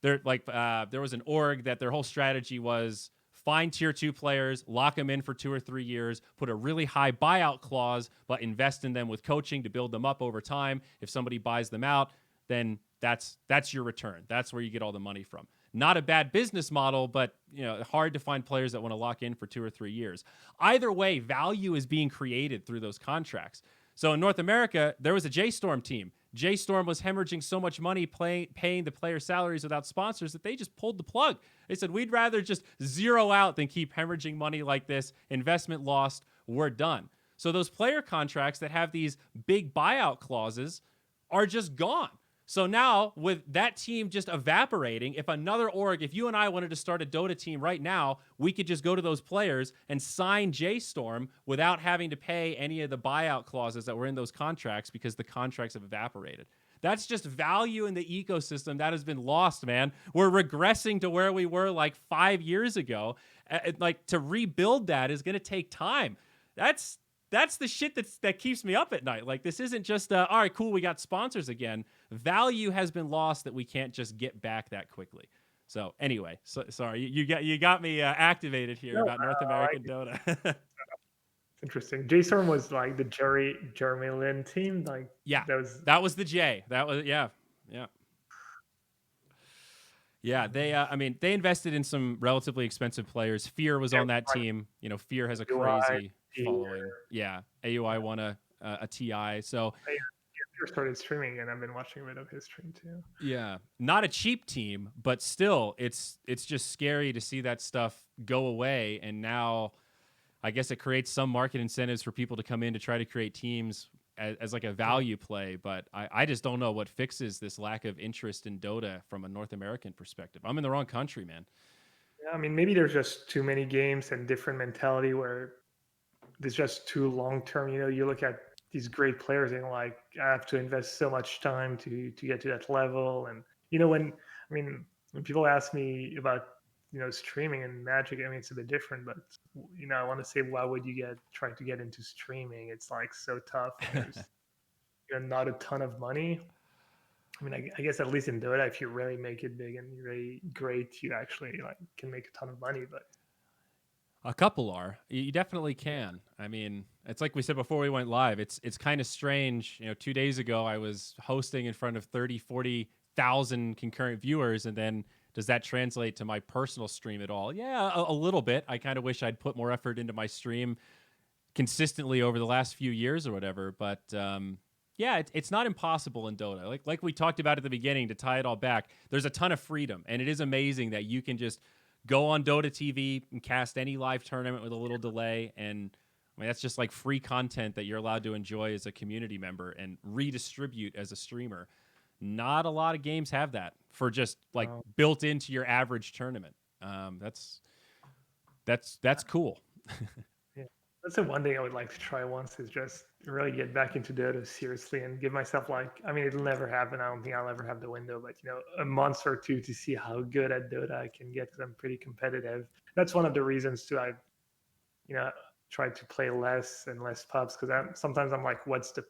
Speaker 1: there was an org that their whole strategy was find tier 2 players, lock them in for 2 or 3 years, put a really high buyout clause, but invest in them with coaching to build them up over time. If somebody buys them out, then that's your return. That's where you get all the money from. Not a bad business model, but hard to find players that want to lock in for 2 or 3 years. Either way, value is being created through those contracts. So in North America, there was a J-Storm team. J-Storm was hemorrhaging so much money paying the player salaries without sponsors that they just pulled the plug. They said, we'd rather just zero out than keep hemorrhaging money like this. Investment lost. We're done. So those player contracts that have these big buyout clauses are just gone. So now, with that team just evaporating, if you and I wanted to start a Dota team right now, we could just go to those players and sign J-Storm without having to pay any of the buyout clauses that were in those contracts because the contracts have evaporated. That's just value in the ecosystem that has been lost, man. We're regressing to where we were like 5 years ago. To rebuild that is going to take time. That's the shit that keeps me up at night. Like, this isn't just, all right, cool, we got sponsors again. Value has been lost that we can't just get back that quickly. So anyway, sorry, you got me activated here about North American Dota.
Speaker 2: It's interesting. J-Storm was like the Jeremy Lin team. Like,
Speaker 1: yeah, that was the J. That was Yeah, they invested in some relatively expensive players. Fear was on that team. Fear has a crazy following. Yeah, AUI won a TI. So
Speaker 2: Fear started streaming, and I've been watching a bit of his stream too.
Speaker 1: Yeah, not a cheap team, but still, it's just scary to see that stuff go away. And now, I guess it creates some market incentives for people to come in to try to create teams as like a value play, but I just don't know what fixes this lack of interest in Dota from a North American perspective. I'm in the wrong country, man.
Speaker 2: Yeah, I mean, maybe there's just too many games and different mentality where there's just too long term. You look at these great players and like, I have to invest so much time to get to that level. And when people ask me about streaming and Magic, I mean, it's a bit different, but I want to say, why would you try to get into streaming? It's like so tough. There's not a ton of money. I mean, I guess at least in Dota, if you really make it big and you're really great, you actually can make a ton of money. But
Speaker 1: a couple are. You definitely can. I mean, it's like we said before we went live. It's kind of strange. 2 days ago, I was hosting in front of 30, 40,000 concurrent viewers, and then does that translate to my personal stream at all? Yeah, a little bit. I kind of wish I'd put more effort into my stream consistently over the last few years or whatever. But yeah, it's not impossible in Dota. Like we talked about at the beginning, to tie it all back, there's a ton of freedom. And it is amazing that you can just go on Dota TV and cast any live tournament with a little delay. And I mean, that's just like free content that you're allowed to enjoy as a community member and redistribute as a streamer. Not a lot of games have that for just like built into your average tournament. That's cool.
Speaker 2: Yeah, that's the one thing I would like to try once, is just really get back into Dota seriously and give myself it'll never happen. I don't think I'll ever have the window, but a month or two to see how good at Dota I can get, because I'm pretty competitive. That's one of the reasons too. I try to play less and less pubs, because sometimes I'm like, what's the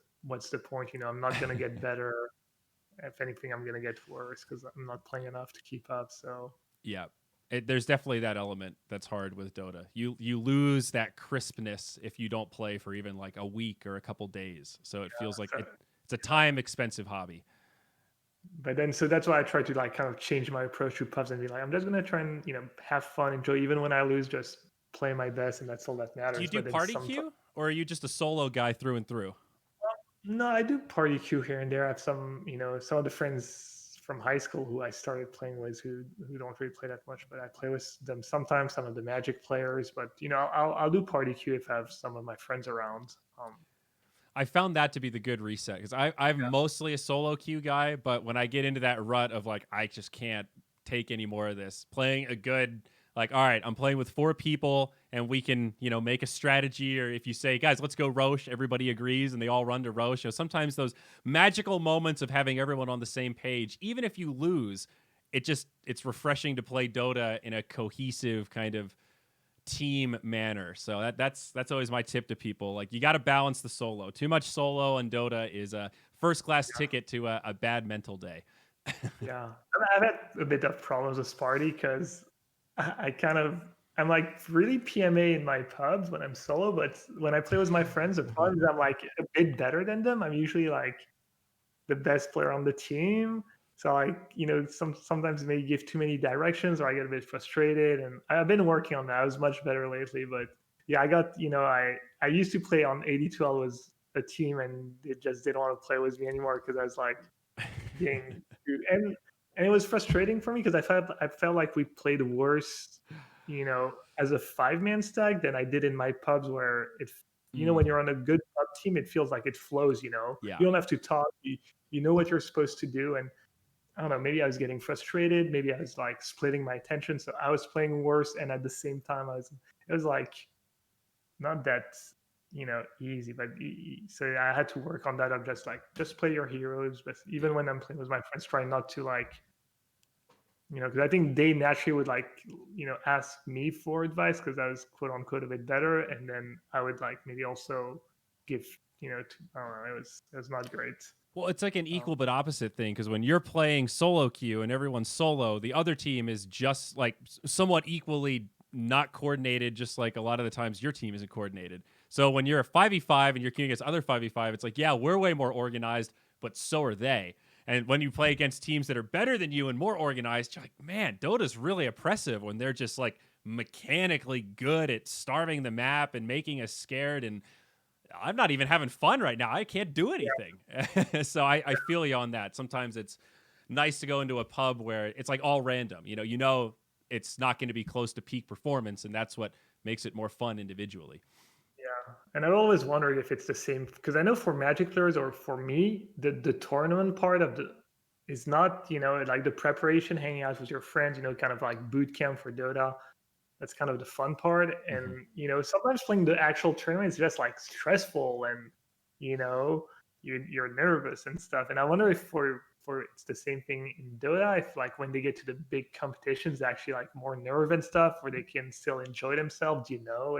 Speaker 2: point? I'm not gonna get better. If anything, I'm going to get worse because I'm not playing enough to keep up. So
Speaker 1: yeah, There's definitely that element that's hard with Dota. You lose that crispness if you don't play for even like a week or a couple days. So it feels like
Speaker 2: So,
Speaker 1: it's a time expensive hobby.
Speaker 2: but then so that's why I try to like kind of change my approach to pubs and be like, I'm just gonna try and have fun, enjoy, even when I lose, just play my best, and that's all that
Speaker 1: Do you
Speaker 2: matters.
Speaker 1: do
Speaker 2: But then
Speaker 1: party
Speaker 2: sometimes,
Speaker 1: queue or are you just a solo guy through and through?
Speaker 2: no, I do party queue here and there. I have some of the friends from high school who I started playing with who don't really play that much, but I play with them sometimes. Some of the Magic players, but I'll do party queue if I have some of my friends around.
Speaker 1: I found that to be the good reset because I'm
Speaker 2: Yeah,
Speaker 1: mostly a solo queue guy, but when I get into that rut of like I just can't take any more of this, playing a good like all right, I'm playing with 4 people and we can make a strategy, or if you say guys let's go Roche, everybody agrees and they all run to Roche. Sometimes those magical moments of having everyone on the same page, even if you lose, it's refreshing to play Dota in a cohesive kind of team manner. So that's always my tip to people. Like you got to balance the solo. Too much solo on Dota is a first class ticket to a bad mental day.
Speaker 2: yeah. I've had a bit of problems with party because I'm like really PMA in my pubs when I'm solo, but when I play with my friends at pubs, I'm like a bit better than them. I'm usually like the best player on the team. So sometimes maybe give too many directions or I get a bit frustrated. And I've been working on that. I was much better lately, but yeah, I used to play on 82. I was a team and they just didn't want to play with me anymore because I was like being and it was frustrating for me because I felt like we played worse, as a 5-man stack than I did in my pubs where
Speaker 1: Mm,
Speaker 2: when you're on a good pub team, it feels like it flows.
Speaker 1: yeah.
Speaker 2: You don't have to talk. You know what you're supposed to do, and I don't know. Maybe I was getting frustrated. Maybe I was like splitting my attention, so I was playing worse, and at the same time, it was like not that easy, but so I had to work on that of just play your heroes, but even when I'm playing with my friends, try not to like because I think they naturally would like ask me for advice because I was quote unquote a bit better, and then I would like maybe also give I don't know, it was not great.
Speaker 1: Well, it's like an
Speaker 2: um,
Speaker 1: equal but opposite thing because when you're playing solo queue and everyone's solo, the other team is just like somewhat equally not coordinated, just like a lot of the times your team isn't coordinated. So when you're a 5v5 and you're queuing against other 5v5, it's like, yeah, we're way more organized, but so are they. And when you play against teams that are better than you and more organized, you're like, man, Dota's really oppressive when they're just like mechanically good at starving the map and making us scared. And I'm not even having fun right now. I can't do anything. So I feel you on that. Sometimes it's nice to go into a pub where it's like all random. It's not going to be close to peak performance, and that's what makes it more fun individually.
Speaker 2: Yeah, and I've always wondered if it's the same because I know for Magic players or for me, the tournament part of the is not like the preparation, hanging out with your friends, kind of like boot camp for Dota. That's kind of the fun part,
Speaker 1: Mm-hmm.
Speaker 2: and sometimes playing the actual tournament is just like stressful, and you know you're nervous and stuff. And I wonder if for it's the same thing in Dota. If like when they get to the big competitions, they actually like more nerve and stuff, where they can still enjoy themselves. Do you know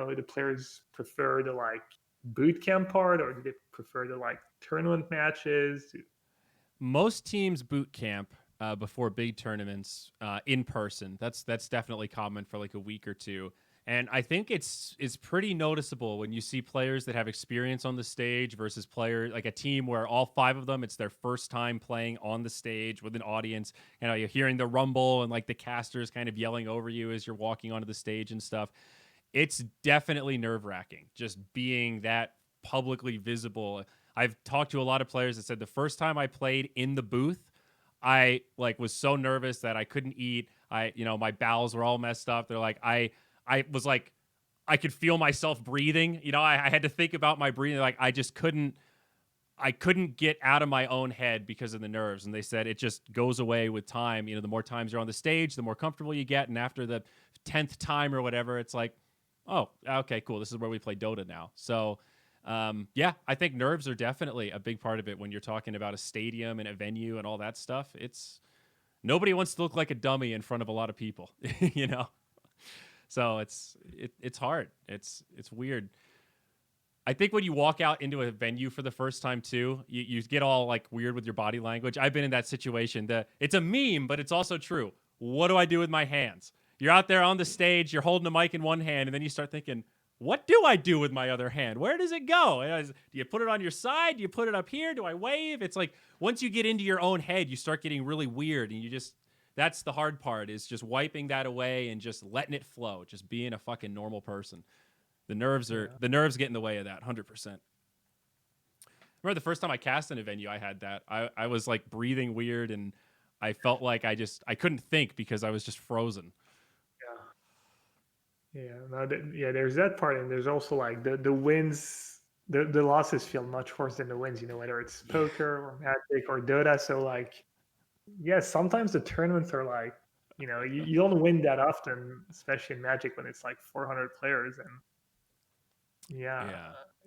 Speaker 2: if the players prefer the like boot camp part, or do they prefer the like tournament matches?
Speaker 1: Most teams boot camp before big tournaments in person. That's definitely common for like a week or two. And I think it's pretty noticeable when you see players that have experience on the stage versus players like a team where all 5 of them, it's their first time playing on the stage with an audience. You're hearing the rumble and like the casters kind of yelling over you as you're walking onto the stage and stuff. It's definitely nerve wracking just being that publicly visible. I've talked to a lot of players that said the first time I played in the booth, I like was so nervous that I couldn't eat. My bowels were all messed up. They're like, I was like, I could feel myself breathing. I had to think about my breathing. Like I couldn't get out of my own head because of the nerves. And they said it just goes away with time. The more times you're on the stage, the more comfortable you get. And after the 10th time or whatever, it's like, oh, okay, cool. This is where we play Dota now. So, yeah, I think nerves are definitely a big part of it when you're talking about a stadium and a venue and all that stuff. It's nobody wants to look like a dummy in front of a lot of people, you know. So it's hard. It's weird. I think when you walk out into a venue for the first time too, you get all like weird with your body language. I've been in that situation. It's a meme, but it's also true. what do I do with my hands? You're out there on the stage, you're holding a mic in one hand, and then you start thinking, what do I do with my other hand? Where does it go? Do you put it on your side? Do you put it up here? Do I wave? It's like once you get into your own head, you start getting really weird, and that's the hard part, is just wiping that away and just letting it flow, just being a fucking normal person. The nerves get in the way of that 100%. Remember the first time I cast in a venue, I had that. I was like breathing weird, and I felt like I couldn't think because I was just frozen.
Speaker 2: There's that part, and there's also like the wins, the losses feel much worse than the wins. Whether it's poker or Magic or Dota. So like, sometimes the tournaments are like, you don't win that often, especially in Magic when it's like 400 players, and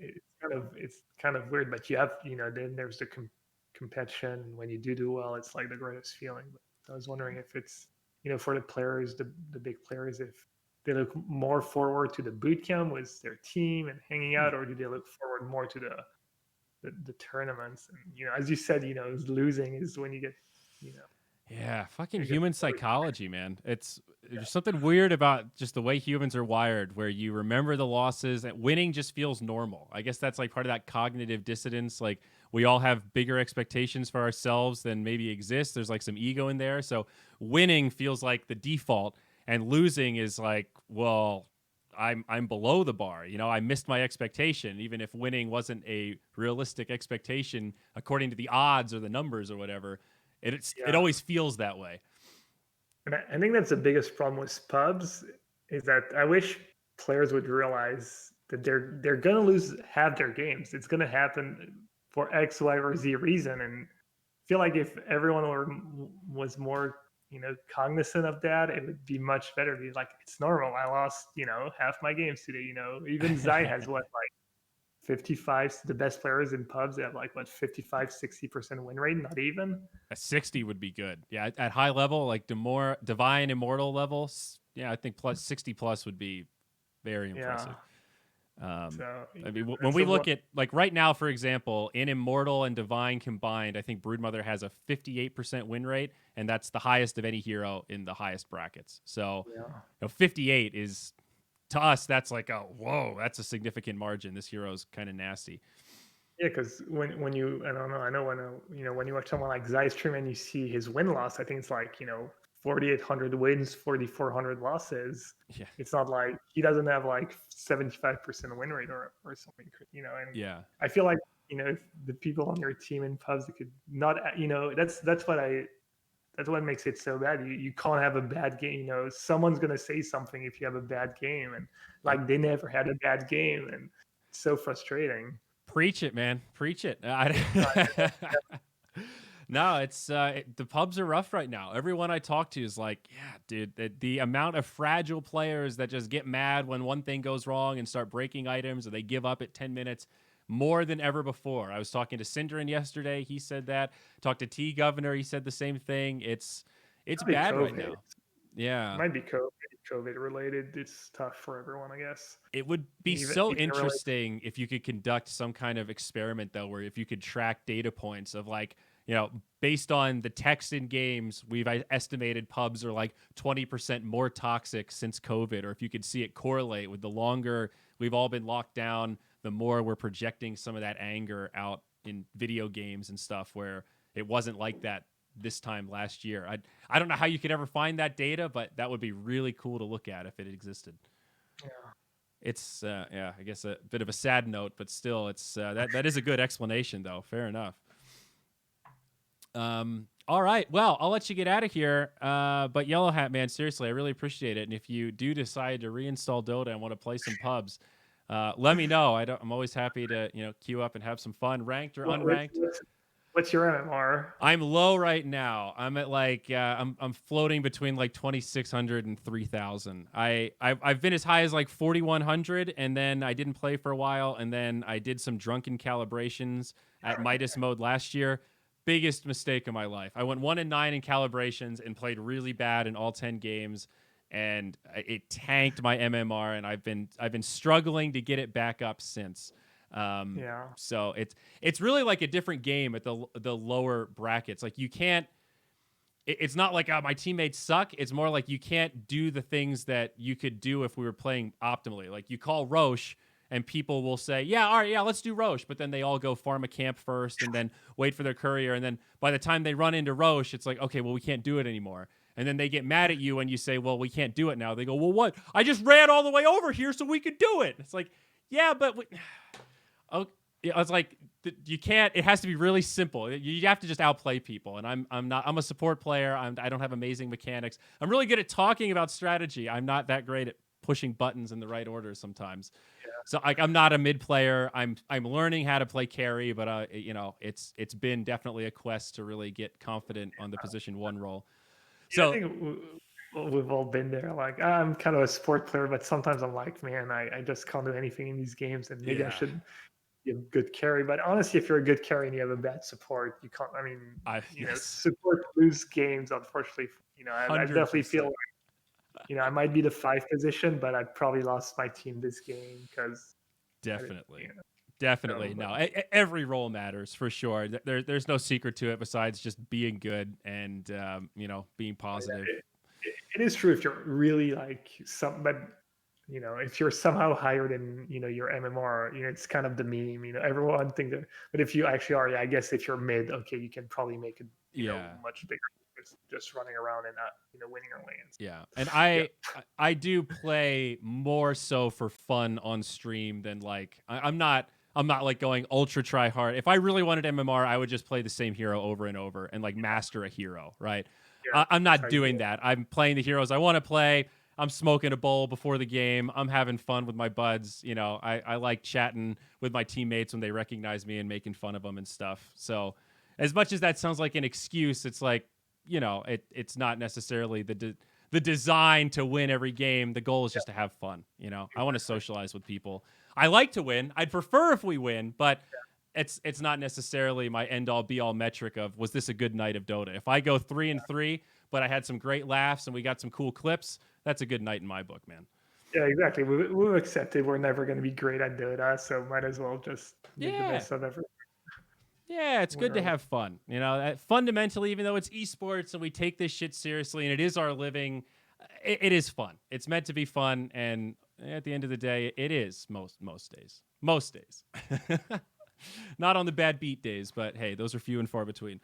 Speaker 2: it's kind of weird. But you have, then there's the competition. When you do well, it's like the greatest feeling. But I was wondering if it's, for the players, the big players, if they look more forward to the boot camp with their team and hanging out, or do they look forward more to the tournaments? And as you said, losing is when you get,
Speaker 1: Yeah, fucking human psychology, man. There's something weird about just the way humans are wired, where you remember the losses, and winning just feels normal. I guess that's like part of that cognitive dissonance. Like we all have bigger expectations for ourselves than maybe exists. There's like some ego in there. So winning feels like the default, and losing is like, well, I'm below the bar. I missed my expectation, even if winning wasn't a realistic expectation according to the odds or the numbers or whatever. It always feels that way.
Speaker 2: And I think that's the biggest problem with pubs, is that I wish players would realize that they're gonna lose half their games. It's gonna happen for X, Y, or Z reason. And I feel like if everyone was more cognizant of that, it would be much better. It'd be like, it's normal. I lost half my games today. Even Zy has what, like 55, the best players in pubs, they have like what, 55-60% win rate, not even.
Speaker 1: A 60 would be good. Yeah, at high level, like divine immortal levels, I think plus 60 plus would be very impressive. I mean, when we look at, like, right now, for example, in immortal and divine combined, I think Broodmother has a 58% win rate, and that's the highest of any hero in the highest brackets. So 58 is, to us, that's like, oh, whoa, that's a significant margin. This hero's kind of nasty.
Speaker 2: Yeah, because when you, I don't know, I know when you watch someone like Zy stream and you see his win loss, I think it's like 4,800 wins, 4,400 losses.
Speaker 1: Yeah,
Speaker 2: it's not like he doesn't have like 75% win rate or something. And I feel like if the people on your team in pubs, they could not, that's what makes it so bad. You can't have a bad game. Someone's gonna say something if you have a bad game, and like they never had a bad game, and it's so frustrating.
Speaker 1: Preach it, man. Preach it. No, it's the pubs are rough right now. Everyone I talk to is like, yeah, dude, the amount of fragile players that just get mad when one thing goes wrong and start breaking items, or they give up at 10 minutes, more than ever before. I was talking to Cinderin yesterday. He said that. Talked to T Governor. He said the same thing. It's bad right now. Yeah.
Speaker 2: It might be COVID related. It's tough for everyone, I guess.
Speaker 1: It would be so interesting if you could conduct some kind of experiment, though, where if you could track data points of, like, based on the text in games, we've estimated pubs are like 20% more toxic since COVID, or if you could see it correlate with the longer we've all been locked down, the more we're projecting some of that anger out in video games and stuff, where it wasn't like that this time last year. I don't know how you could ever find that data, but that would be really cool to look at if it existed.
Speaker 2: Yeah.
Speaker 1: It's I guess a bit of a sad note, but still, it's that is a good explanation, though. Fair enough. All right, well, I'll let you get out of here. But YellowHat, man, seriously, I really appreciate it. And if you do decide to reinstall Dota and want to play some pubs, let me know. I'm always happy to queue up and have some fun, ranked or unranked.
Speaker 2: What's your MMR?
Speaker 1: I'm low right now. I'm at like I'm floating between like 2,600 and 3,000. I've been as high as like 4,100, and then I didn't play for a while, and then I did some drunken calibrations at Midas mode last year. Biggest mistake of my life. I went 1-9 in calibrations and played really bad in all 10 games, and it tanked my MMR, and I've been struggling to get it back up since. So it's really like a different game at the lower brackets. Like, you can't, it's not like my teammates suck. It's more like you can't do the things that you could do if we were playing optimally. Like you call Roche and people will say, yeah, all right, yeah, let's do Roche. But then they all go farm a camp first and then wait for their courier. And then by the time they run into Roche, it's like, okay, well, we can't do it anymore. And then they get mad at you when you say, well, we can't do it now. They go, well, what? I just ran all the way over here so we could do it. It's like, yeah, but oh, I was like, you can't. It has to be really simple. You have to just outplay people. And I'm not. I'm a support player. I don't have amazing mechanics. I'm really good at talking about strategy. I'm not that great at pushing buttons in the right order sometimes. Yeah. So like, I'm not a mid player. I'm learning how to play carry, but it's been definitely a quest to really get confident on the position 1 role. So
Speaker 2: I think we've all been there. Like I'm kind of a sport player, but sometimes I'm like, man, I just can't do anything in these games, and maybe I should be a good carry. But honestly, if you're a good carry and you have a bad support, you can't. I mean, support lose games. Unfortunately, I definitely feel like, I might be the 5 position, but I probably lost my team this game because
Speaker 1: definitely. Definitely. No, every role matters for sure. There's no secret to it besides just being good and, being positive.
Speaker 2: It is true if you're really like but if you're somehow higher than, your MMR, it's kind of the meme, everyone thinks that, but if you actually are, I guess if you're mid, okay, you can probably make it, much bigger. It's just running around and not, winning your lanes.
Speaker 1: Yeah. And I do play more so for fun on stream than like, I'm not like going ultra try hard. If I really wanted MMR, I would just play the same hero over and over and like master a hero, right? Yeah, I'm not doing that. I'm playing the heroes I want to play. I'm smoking a bowl before the game. I'm having fun with my buds. I like chatting with my teammates when they recognize me and making fun of them and stuff. So as much as that sounds like an excuse, it's like, it's not necessarily the design to win every game. The goal is just to have fun. I want to socialize with people. I like to win. I'd prefer if we win, but it's not necessarily my end all be all metric of was this a good night of Dota. If I go 3-3, but I had some great laughs and we got some cool clips, that's a good night in my book, man.
Speaker 2: Yeah, exactly. We've accepted we're never going to be great at Dota, so might as well just make the best of everything.
Speaker 1: Yeah, it's good to have fun. Fundamentally, even though it's esports and we take this shit seriously and it is our living, it is fun. It's meant to be fun, and at the end of the day, it is most days. Most days. Not on the bad beat days, but hey, those are few and far between.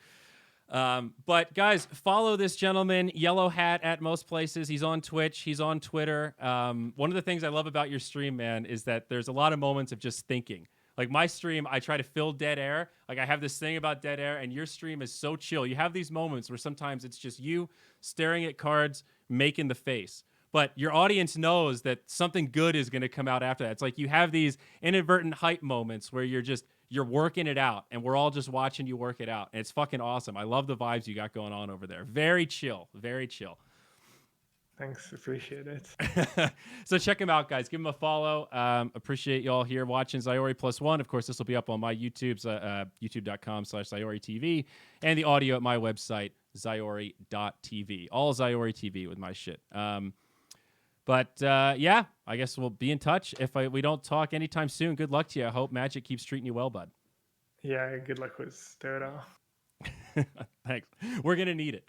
Speaker 1: But guys, follow this gentleman, YellowHat, at most places. He's on Twitch. He's on Twitter. One of the things I love about your stream, man, is that there's a lot of moments of just thinking. Like my stream, I try to fill dead air. Like I have this thing about dead air, and your stream is so chill. You have these moments where sometimes it's just you staring at cards, making the face. But your audience knows that something good is going to come out after that. It's like you have these inadvertent hype moments where you're working it out, and we're all just watching you work it out. And it's fucking awesome. I love the vibes you got going on over there. Very chill. Very chill.
Speaker 2: Thanks. Appreciate it.
Speaker 1: So check him out, guys. Give him a follow. Appreciate y'all here watching Zyori+1. Of course, this will be up on my YouTube's youtube.com/ZyoriTV, and the audio at my website, Zyori.tv. All ZyoriTV with my shit. But yeah, I guess we'll be in touch. If we don't talk anytime soon, good luck to you. I hope Magic keeps treating you well, bud.
Speaker 2: Yeah, good luck with Dota.
Speaker 1: Thanks. We're going to need it.